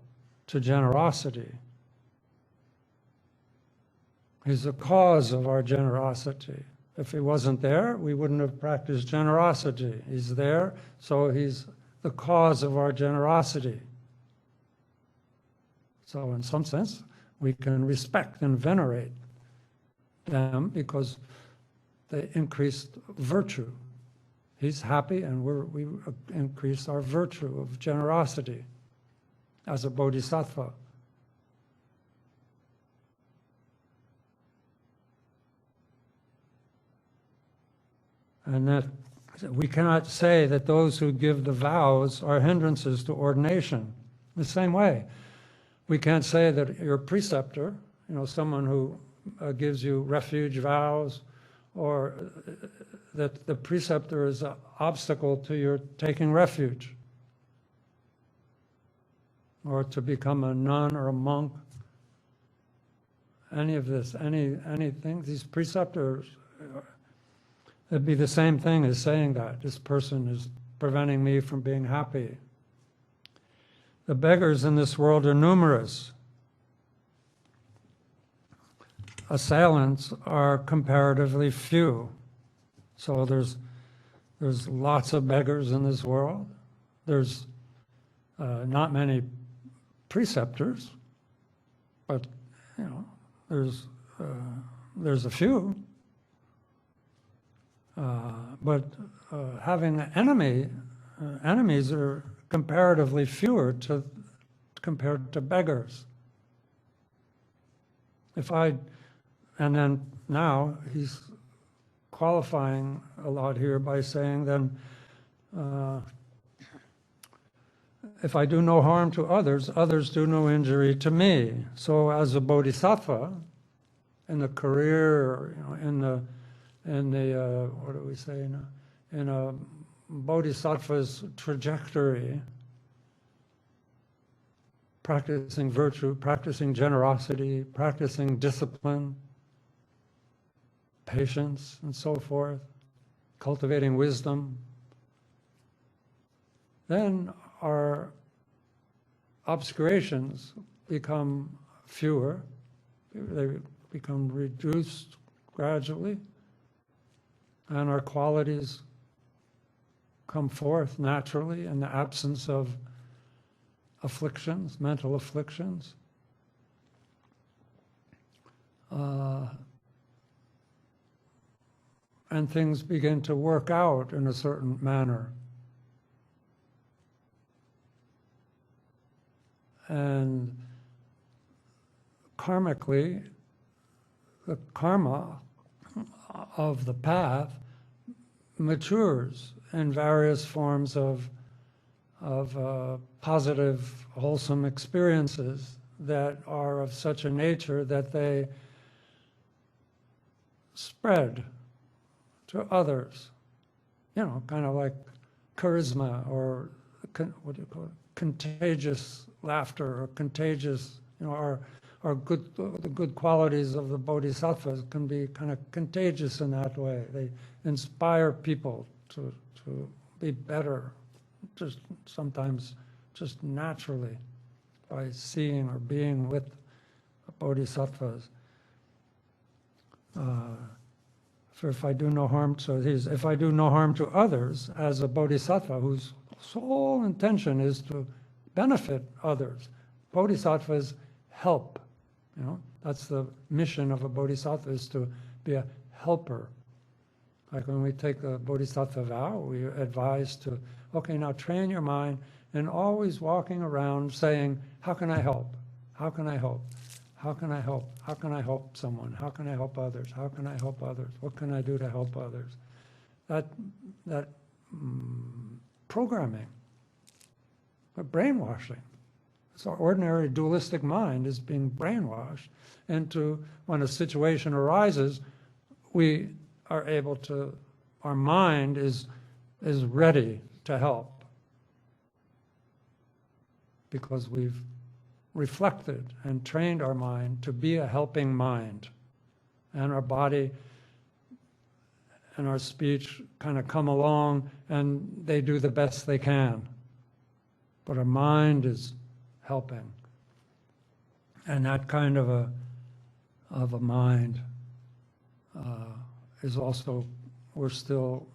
to generosity. He's the cause of our generosity. If he wasn't there, we wouldn't have practiced generosity. He's there, so he's the cause of our generosity. So in some sense, we can respect and venerate them because they increased virtue. He's happy, and we increase our virtue of generosity as a bodhisattva. And that we cannot say that those who give the vows are hindrances to ordination. The same way, we can't say that your preceptor, someone who gives you refuge vows, or that the preceptor is an obstacle to your taking refuge, or to become a nun or a monk. Any of this, anything, these preceptors, it'd be the same thing as saying that this person is preventing me from being happy. The beggars in this world are numerous. Assailants are comparatively few. So there's lots of beggars in this world. There's not many preceptors, but there's a few. But having an enemy, enemies are comparatively fewer compared to beggars. And then now he's qualifying a lot here by saying then, if I do no harm to others, others do no injury to me. So as a bodhisattva, in the career, in the what do we say, in a bodhisattva's trajectory, practicing virtue, practicing generosity, practicing discipline, patience, and so forth, cultivating wisdom, then our obscurations become fewer, they become reduced gradually, and our qualities come forth naturally in the absence of afflictions, mental afflictions. And things begin to work out in a certain manner. And karmically, the karma of the path matures in various forms of positive, wholesome experiences that are of such a nature that they spread to others. You know, kind of like charisma, or what do you call it? Contagious laughter, or contagious, you know, our good, the good qualities of the bodhisattvas can be kind of contagious in that way. They inspire people to be better, just sometimes just naturally, by seeing or being with bodhisattvas. For if I do no harm, if I do no harm to others as a bodhisattva whose sole intention is to benefit others. Bodhisattvas help. You know, that's the mission of a bodhisattva, is to be a helper. Like when we take the bodhisattva vow, we advise to, okay, now train your mind and always walking around saying, how can I help? How can I help? How can I help? How can I help someone? How can I help others? How can I help others? What can I do to help others? That programming, brainwashing. So our ordinary dualistic mind is being brainwashed into, when a situation arises, we are able to, our mind is ready to help because we've reflected and trained our mind to be a helping mind. And our body and our speech kind of come along and they do the best they can. But our mind is helping. And that kind of a mind is also, we're still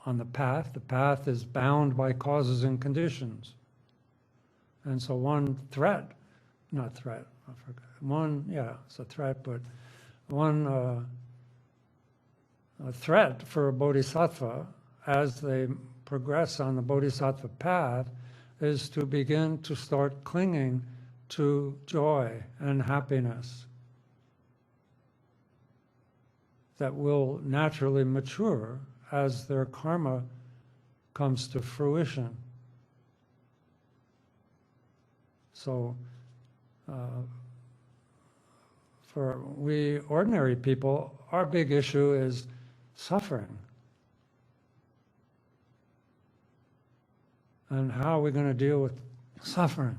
on the path. The path is bound by causes and conditions. And so one threat, not threat, I forgot. One, yeah, it's a threat, but one a threat for a bodhisattva as they progress on the bodhisattva path is to begin to start clinging to joy and happiness that will naturally mature as their karma comes to fruition. So for we ordinary people, our big issue is suffering. And how are we going to deal with suffering?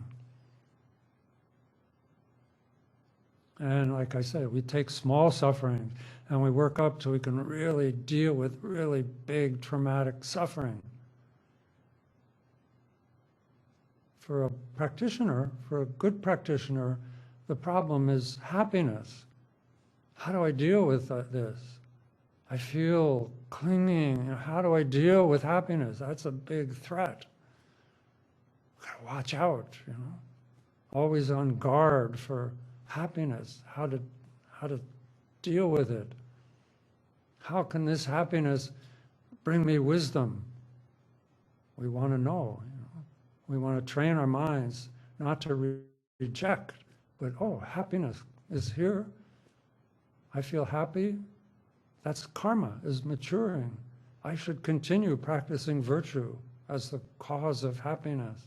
And like I said, we take small sufferings and we work up till we can really deal with really big traumatic suffering. For a practitioner, for a good practitioner, the problem is happiness. How do I deal with this? I feel clinging. How do I deal with happiness? That's a big threat. Gotta watch out, you know. Always on guard for happiness, how to deal with it. How can this happiness bring me wisdom? We want to know, you know. We want to train our minds not to reject, but oh, happiness is here. I feel happy. That's karma, is maturing. I should continue practicing virtue as the cause of happiness.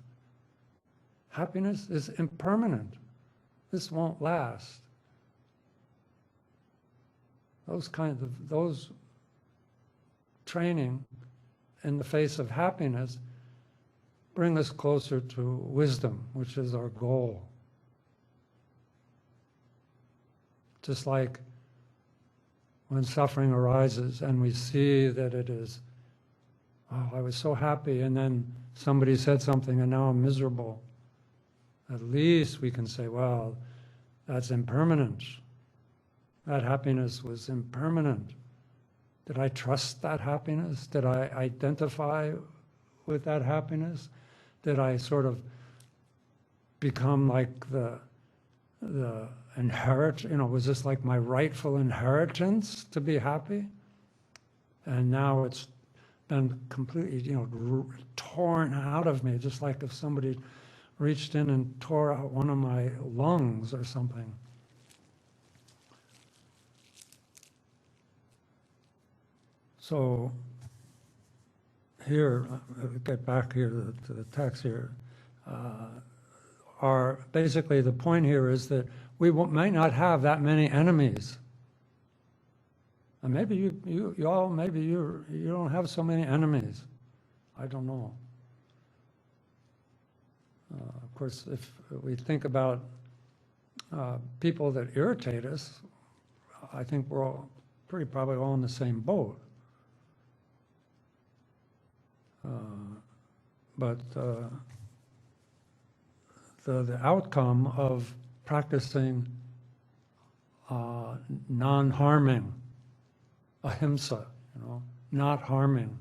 Happiness is impermanent. This won't last. Those training in the face of happiness bring us closer to wisdom, which is our goal. Just like when suffering arises and we see that it is, oh, I was so happy, and then somebody said something and now I'm miserable. At least we can say, well, that's impermanent. That happiness was impermanent. Did I trust that happiness? Did I identify with that happiness? Did I sort of become like the was this like my rightful inheritance to be happy? And now it's been completely, torn out of me, just like if somebody reached in and tore out one of my lungs or something. So here, get back here to the text here, are basically the point here is that we might not have that many enemies. And maybe you don't have so many enemies. I don't know. Of course, if we think about people that irritate us, I think we're all probably all in the same boat. But the outcome of practicing non-harming, ahimsa, not harming,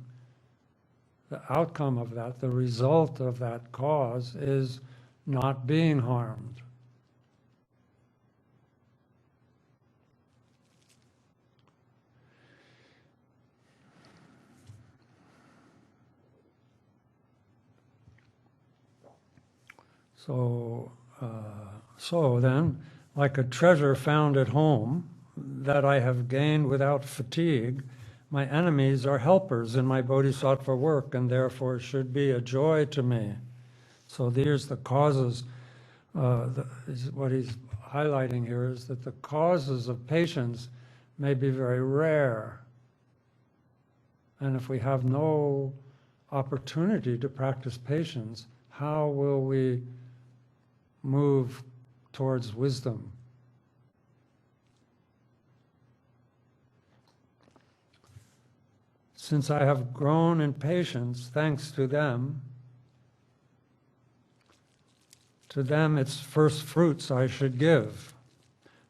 the outcome of that, the result of that cause is not being harmed. So then, like a treasure found at home that I have gained without fatigue, my enemies are helpers in my bodhisattva work and therefore should be a joy to me. So there's the causes. What he's highlighting here is that the causes of patience may be very rare. And if we have no opportunity to practice patience, how will we move towards wisdom? Since I have grown in patience, thanks to them its first fruits I should give,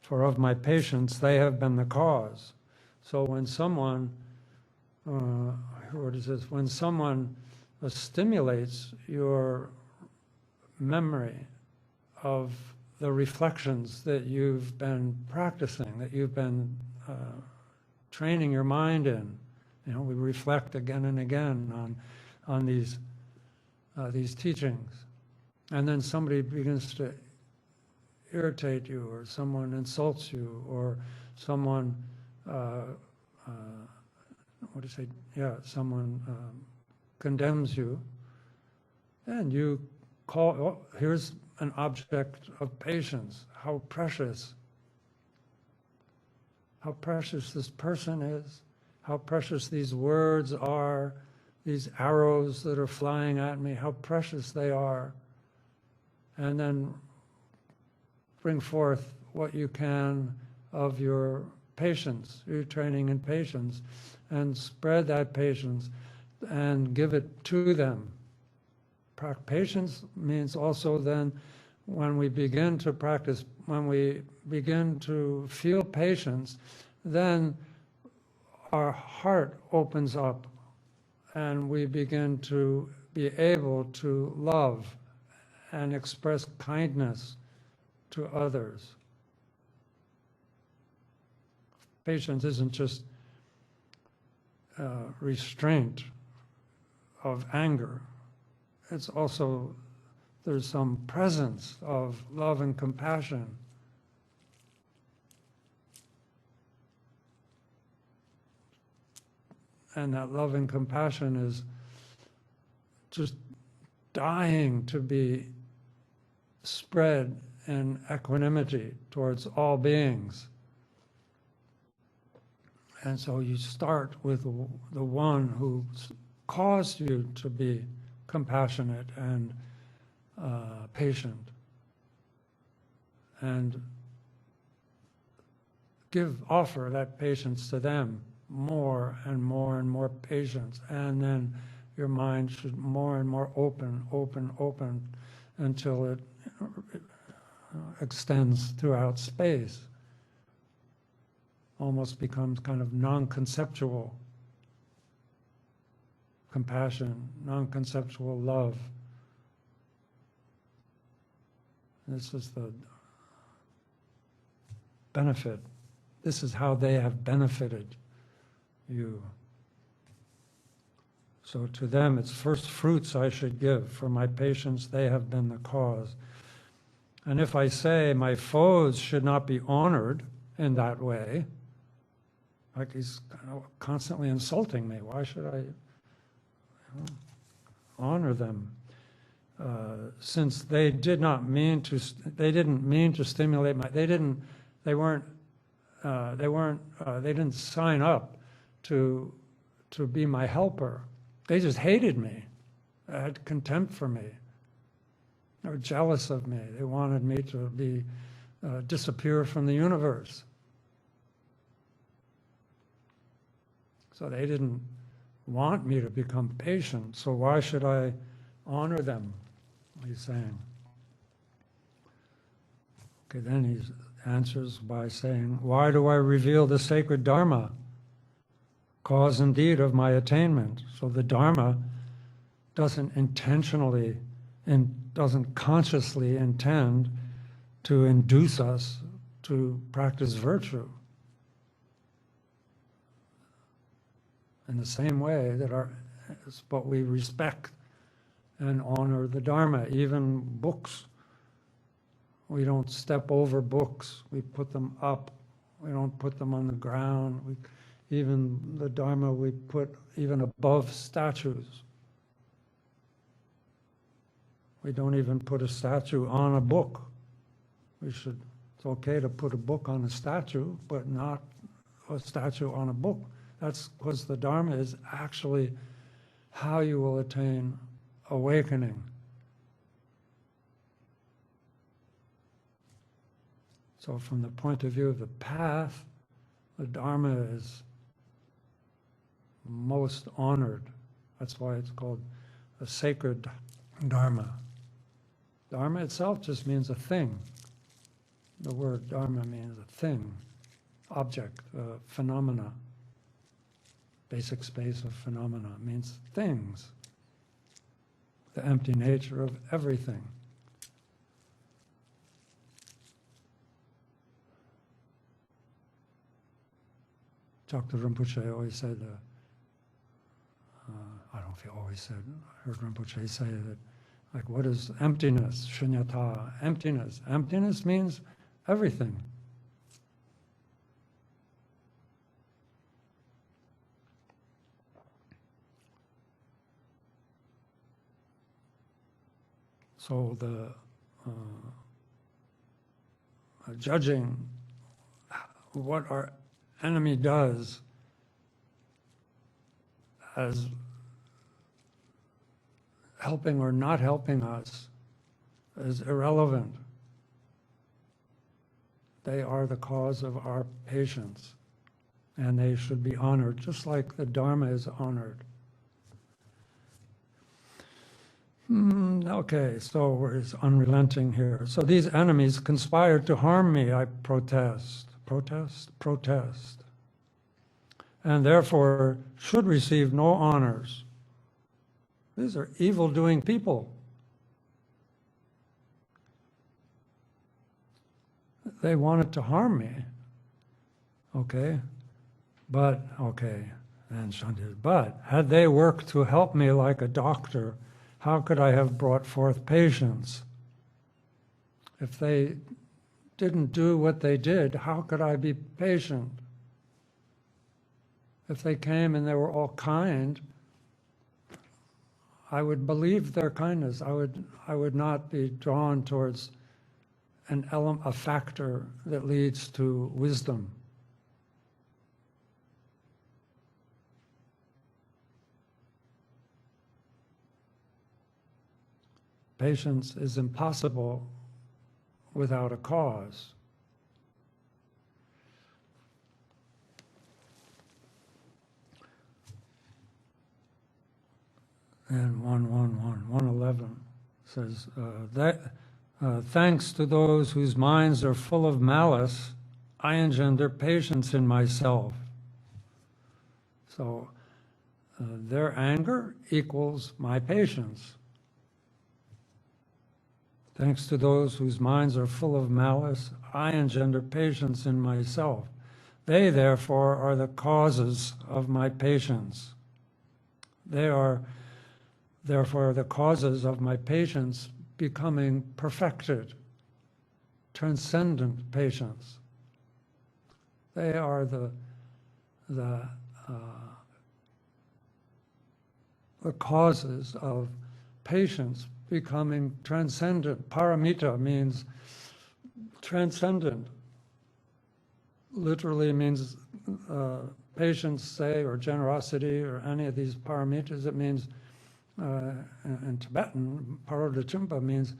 for of my patience they have been the cause. So when someone, when someone stimulates your memory of the reflections that you've been practicing, that you've been training your mind in. We reflect again and again on these teachings. And then somebody begins to irritate you, or someone insults you, or someone, someone condemns you, and you call, here's an object of patience. How precious this person is, how precious these words are, these arrows that are flying at me, how precious they are. And then bring forth what you can of your patience, your training in patience, and spread that patience and give it to them. Patience means also then when we begin to practice, when we begin to feel patience, then our heart opens up and we begin to be able to love and express kindness to others. Patience isn't just restraint of anger. It's also, there's some presence of love and compassion. And that love and compassion is just dying to be spread in equanimity towards all beings. And so you start with the one who caused you to be compassionate and patient, and offer that patience to them, more and more and more patience, and then your mind should more and more open until it extends throughout space, almost becomes kind of non-conceptual compassion, non-conceptual love. This is the benefit. This is how they have benefited you. So to them, it's first fruits I should give. For my patience, they have been the cause. And if I say my foes should not be honored in that way, like he's constantly insulting me, why should I? honor them. Since they didn't mean to stimulate they didn't sign up to be my helper. They just hated me. They had contempt for me. They were jealous of me. They wanted me to disappear from the universe. So they didn't want me to become patient. So why should I honor them? He's saying. Okay, then he answers by saying, why do I reveal the sacred Dharma? Cause indeed of my attainment. So the Dharma doesn't intentionally and doesn't consciously intend to induce us to practice virtue. In the same way that but we respect and honor the Dharma, even books. We don't step over books. We put them up. We don't put them on the ground. Even the Dharma we put even above statues. We don't even put a statue on a book. It's okay to put a book on a statue, but not a statue on a book. That's because the Dharma is actually how you will attain awakening. So from the point of view of the path, the Dharma is most honored. That's why it's called a sacred Dharma. Dharma itself just means a thing. The word Dharma means a thing, object, phenomena. Basic space of phenomena means things. The empty nature of everything. Dr. Rinpoche always said, I don't know if he always said, I heard Rinpoche say that, like, what is emptiness? Shunyata, emptiness. Emptiness means everything. So the judging what our enemy does as helping or not helping us is irrelevant. They are the cause of our patience, and they should be honored, just like the Dharma is honored. Okay, so we're unrelenting here. So these enemies conspired to harm me, I protest. Protest. And therefore should receive no honors. These are evil-doing people. They wanted to harm me. Okay, but had they worked to help me like a doctor, how could I have brought forth patience? If they didn't do what they did, how could I be patient? If they came and they were all kind, I would believe their kindness. I would not be drawn towards a factor that leads to wisdom. Patience is impossible without a cause. And 111 says, thanks to those whose minds are full of malice, I engender patience in myself. So their anger equals my patience. Thanks to those whose minds are full of malice, I engender patience in myself. They, therefore, are the causes of my patience. They are, therefore, the causes of my patience becoming perfected, transcendent patience. They are the the causes of patience becoming transcendent. Paramita means transcendent. Literally means patience, say, or generosity, or any of these paramitas. It means, in Tibetan, parodachimpa means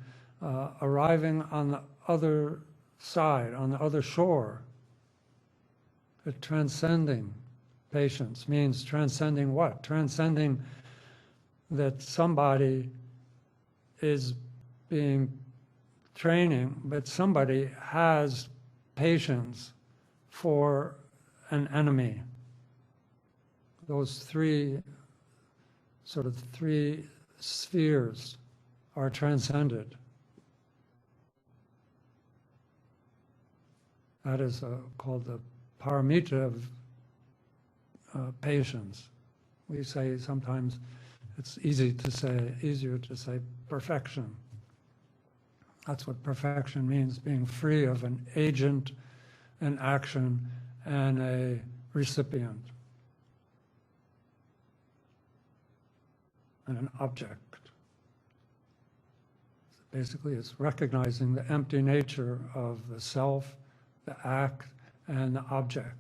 arriving on the other side, on the other shore. Transcending patience means transcending what? Transcending that somebody is being training, but somebody has patience for an enemy. Those three spheres are transcended. That is called the paramita of patience. We say sometimes it's easier to say perfection. That's what perfection means, being free of an agent, an action, and a recipient, and an object. Basically, it's recognizing the empty nature of the self, the act, and the object.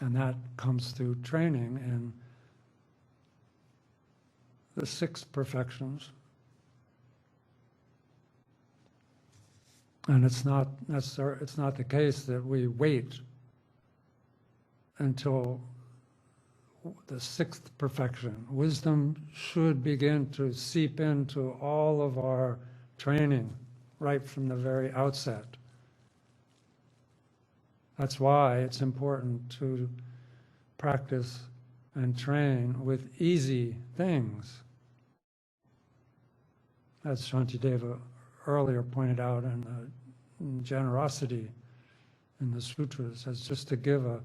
And that comes through training in the 6 perfections. And it's not the case that we wait until the 6th perfection. Wisdom should begin to seep into all of our training right from the very outset. That's why it's important to practice and train with easy things. As Shantideva earlier pointed out in generosity in the sutras, as just to give a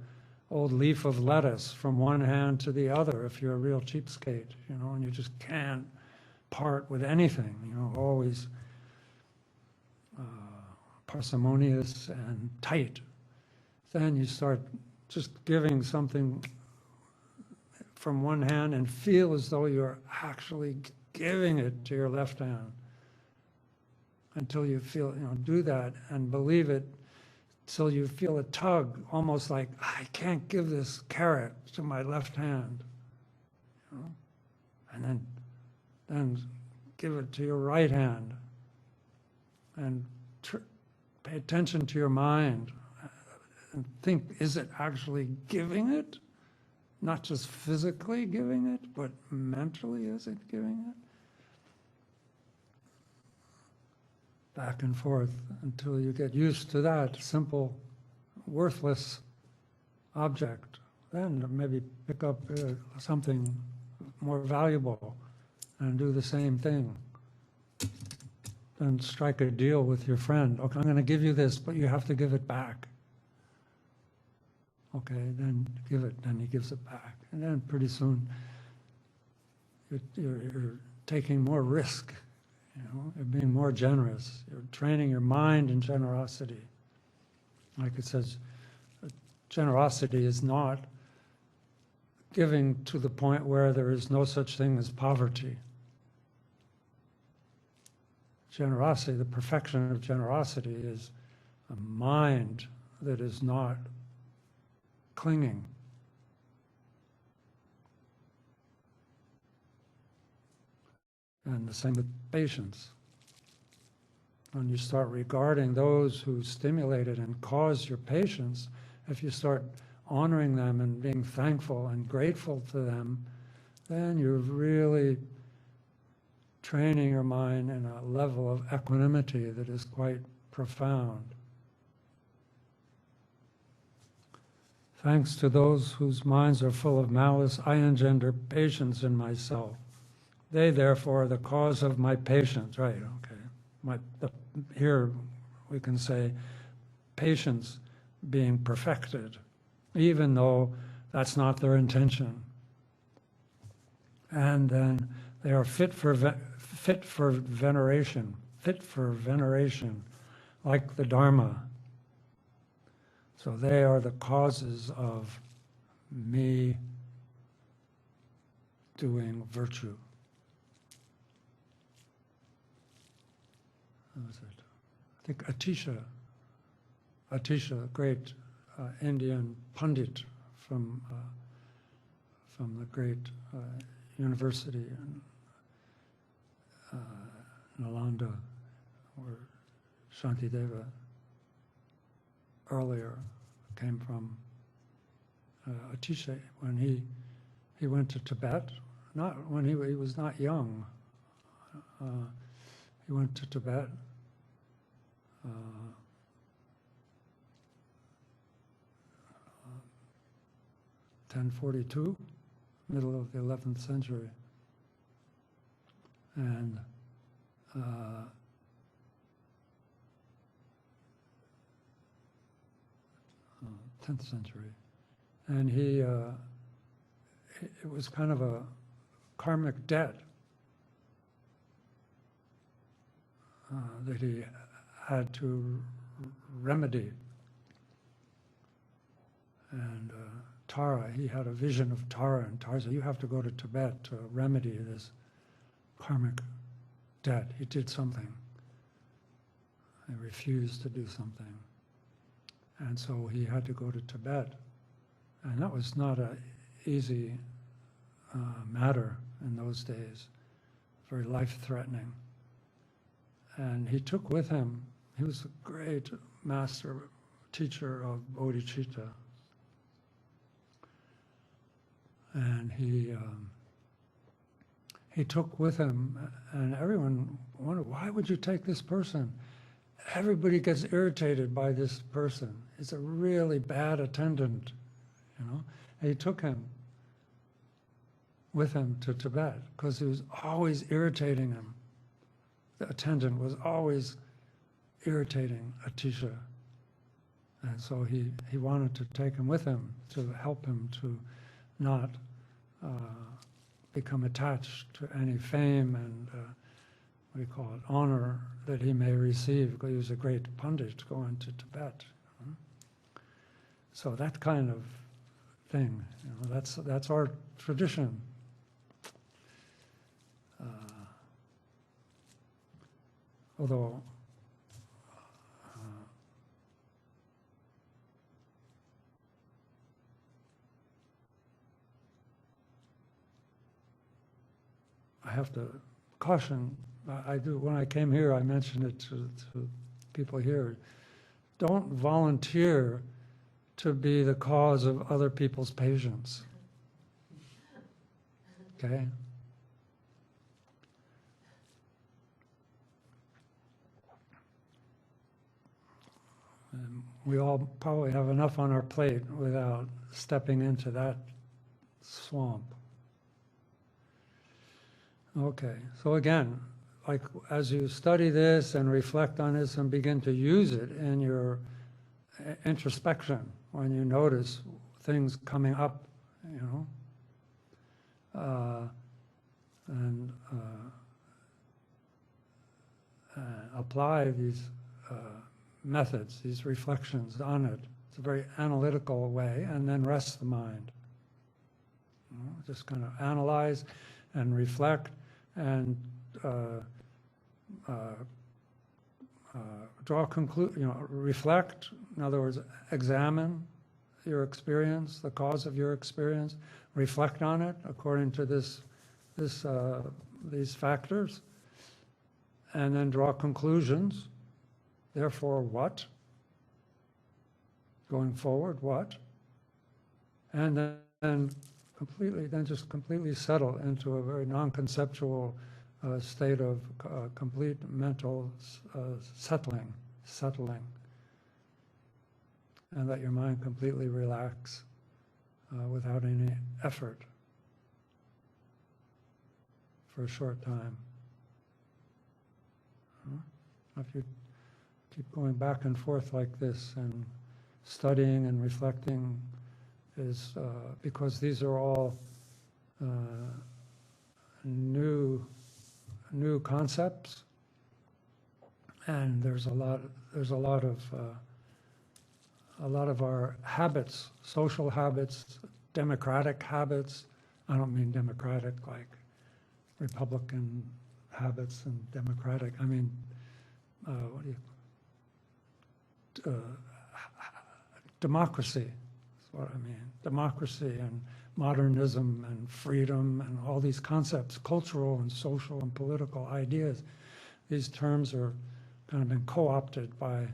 old leaf of lettuce from one hand to the other if you're a real cheapskate, and you just can't part with anything, always parsimonious and tight. Then you start just giving something from one hand and feel as though you're actually giving it to your left hand. Until you feel, do that and believe it, till you feel a tug, almost like, I can't give this carrot to my left hand. And then give it to your right hand. And pay attention to your mind. And think, is it actually giving it? Not just physically giving it, but mentally is it giving it? Back and forth until you get used to that simple, worthless object. Then maybe pick up something more valuable and do the same thing. Then strike a deal with your friend. Okay, I'm going to give you this, but you have to give it back. Okay, then give it, then he gives it back. And then pretty soon you're taking more risk, you're being more generous. You're training your mind in generosity. Like it says, generosity is not giving to the point where there is no such thing as poverty. Generosity, the perfection of generosity is a mind that is not clinging. And the same with patience. When you start regarding those who stimulated and caused your patience, if you start honoring them and being thankful and grateful to them, then you're really training your mind in a level of equanimity that is quite profound. Thanks to those whose minds are full of malice, I engender patience in myself. They, therefore, are the cause of my patience. Right, okay. Here we can say patience being perfected, even though that's not their intention. And then they are fit for veneration, like the Dharma. So they are the causes of me doing virtue. What was it? I think Atisha, great Indian Pandit from the great university in Nalanda, where Shantideva earlier came from. Atisha, when he went to Tibet, not when he was not young. He went to Tibet. 1042, middle of the 11th century, and 10th century, and it was kind of a karmic debt that he had to remedy. And Tara, he had a vision of Tara, and Tara said, you have to go to Tibet to remedy this karmic debt. He did something. He refused to do something. And so he had to go to Tibet. And that was not an easy matter in those days, very life-threatening. And he took with him, he was a great master teacher of Bodhicharyavatara. And he took with him, and everyone wondered, why would you take this person? Everybody gets irritated by this person. It's a really bad attendant, you know. And he took him with him to Tibet because he was always irritating him. The attendant was always irritating Atisha. And so he wanted to take him with him to help him to not become attached to any fame and what do you call it, honor that he may receive, because he was a great Pandit going to Tibet. You know? So that kind of thing, you know, that's our tradition. Although I have to caution, I do, when I came here, I mentioned it to people here, don't volunteer to be the cause of other people's patients, okay? And we all probably have enough on our plate without stepping into that swamp. Okay, so again, like as you study this and reflect on this and begin to use it in your introspection, when you notice things coming up, you know, and apply these methods, these reflections on it. It's a very analytical way, and then rest the mind. You know, just kind of analyze and reflect and draw conclusion, you know, reflect, in other words, examine your experience, the cause of your experience, reflect on it according to these factors, and then draw conclusions. Therefore, what? Going forward, what? And then just completely settle into a very non-conceptual state of complete mental settling, and let your mind completely relax without any effort for a short time. If you keep going back and forth like this and studying and reflecting, is because these are all new concepts, and there's a lot of our habits, social habits, democratic habits, I don't mean democratic like Republican habits and democratic. I mean, what do you, democracy is what I mean. Democracy and modernism and freedom and all these concepts, cultural and social and political ideas. These terms are kind of been co-opted by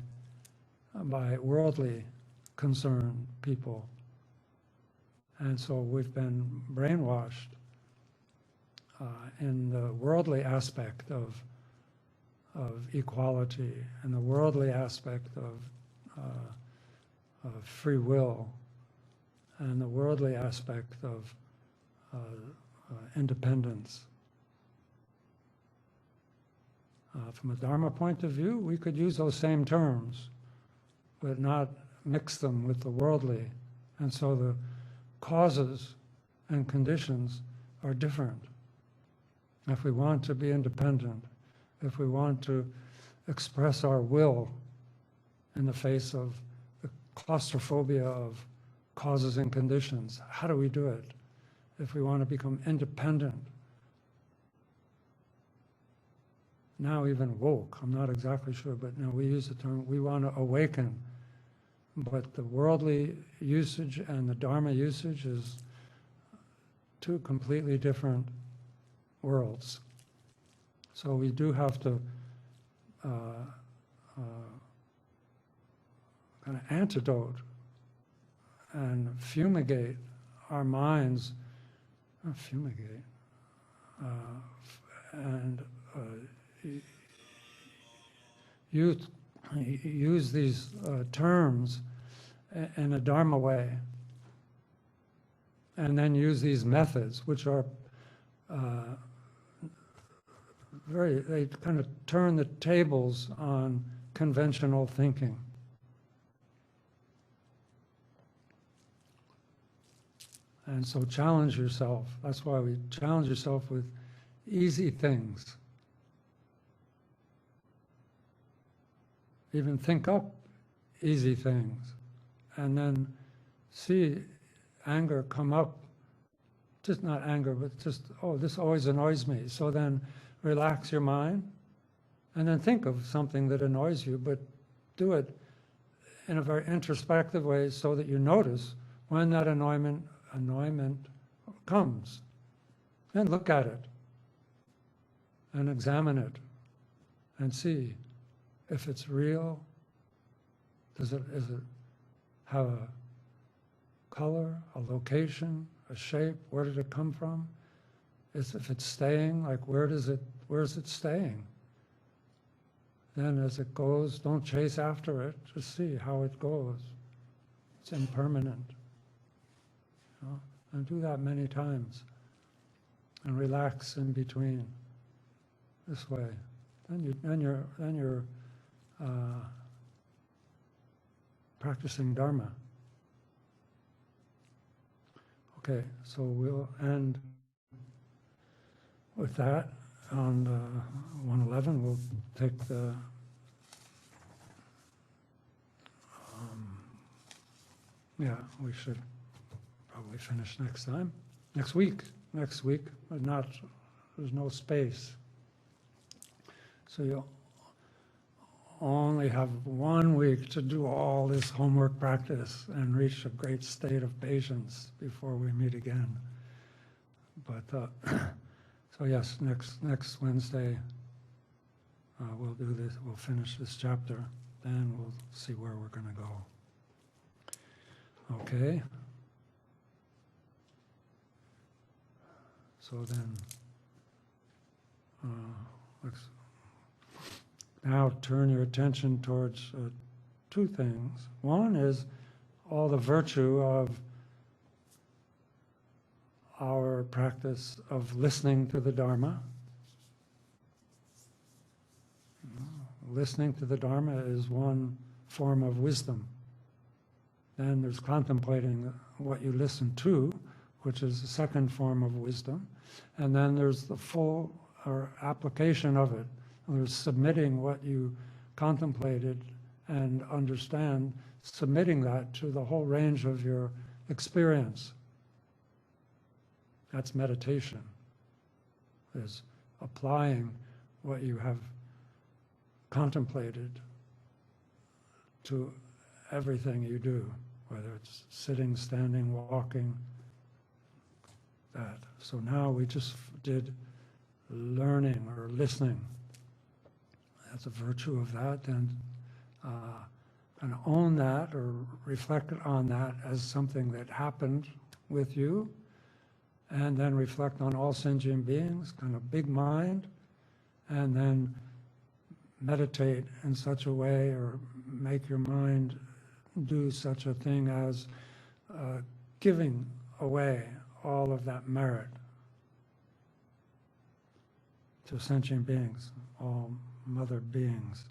worldly concerned people. And so we've been brainwashed in the worldly aspect of equality and the worldly aspect of free will and the worldly aspect of independence. From a Dharma point of view, we could use those same terms, but not mix them with the worldly. And so the causes and conditions are different. If we want to be independent, if we want to express our will in the face of the claustrophobia of causes and conditions, how do we do it? If we want to become independent, now even woke, I'm not exactly sure, but now we use the term, we want to awaken. But the worldly usage and the Dharma usage is two completely different worlds. So we do have to kind of antidote and fumigate our minds, not fumigate, and use these terms in a Dharma way, and then use these methods, which are they kind of turn the tables on conventional thinking. And so challenge yourself. That's why we challenge yourself with easy things. Even think up easy things, and then see anger come up. Just not anger, but just, oh, this always annoys me. So then relax your mind, and then think of something that annoys you, but do it in a very introspective way so that you notice when that annoyment comes. Then look at it and examine it and see if it's real. Is it have a color, a location, a shape? Where did it come from? If it's staying, like where is it staying? Then as it goes, don't chase after it, just see how it goes. It's impermanent. You know? And do that many times. And relax in between. This way. Then you're practicing Dharma. Okay, so we'll end with that. On 111, we'll take the yeah, we should probably finish next week, but not, there's no space. So you'll only have 1 week to do all this homework practice and reach a great state of patience before we meet again. But so yes, next Wednesday we'll do this. We'll finish this chapter. Then we'll see where we're going to go. Okay. So then, let's now turn your attention towards 2 things. One is all the virtue of our practice of listening to the Dharma. Listening to the Dharma is one form of wisdom. Then there's contemplating what you listen to, which is the second form of wisdom. And then there's the full application of it. There's submitting what you contemplated and understand, submitting that to the whole range of your experience. That's meditation, is applying what you have contemplated to everything you do, whether it's sitting, standing, walking, that. So now we just did learning or listening. That's a virtue of that, and own that or reflect on that as something that happened with you, and then reflect on all sentient beings, kind of big mind, and then meditate in such a way or make your mind do such a thing as giving away all of that merit to sentient beings, all mother beings.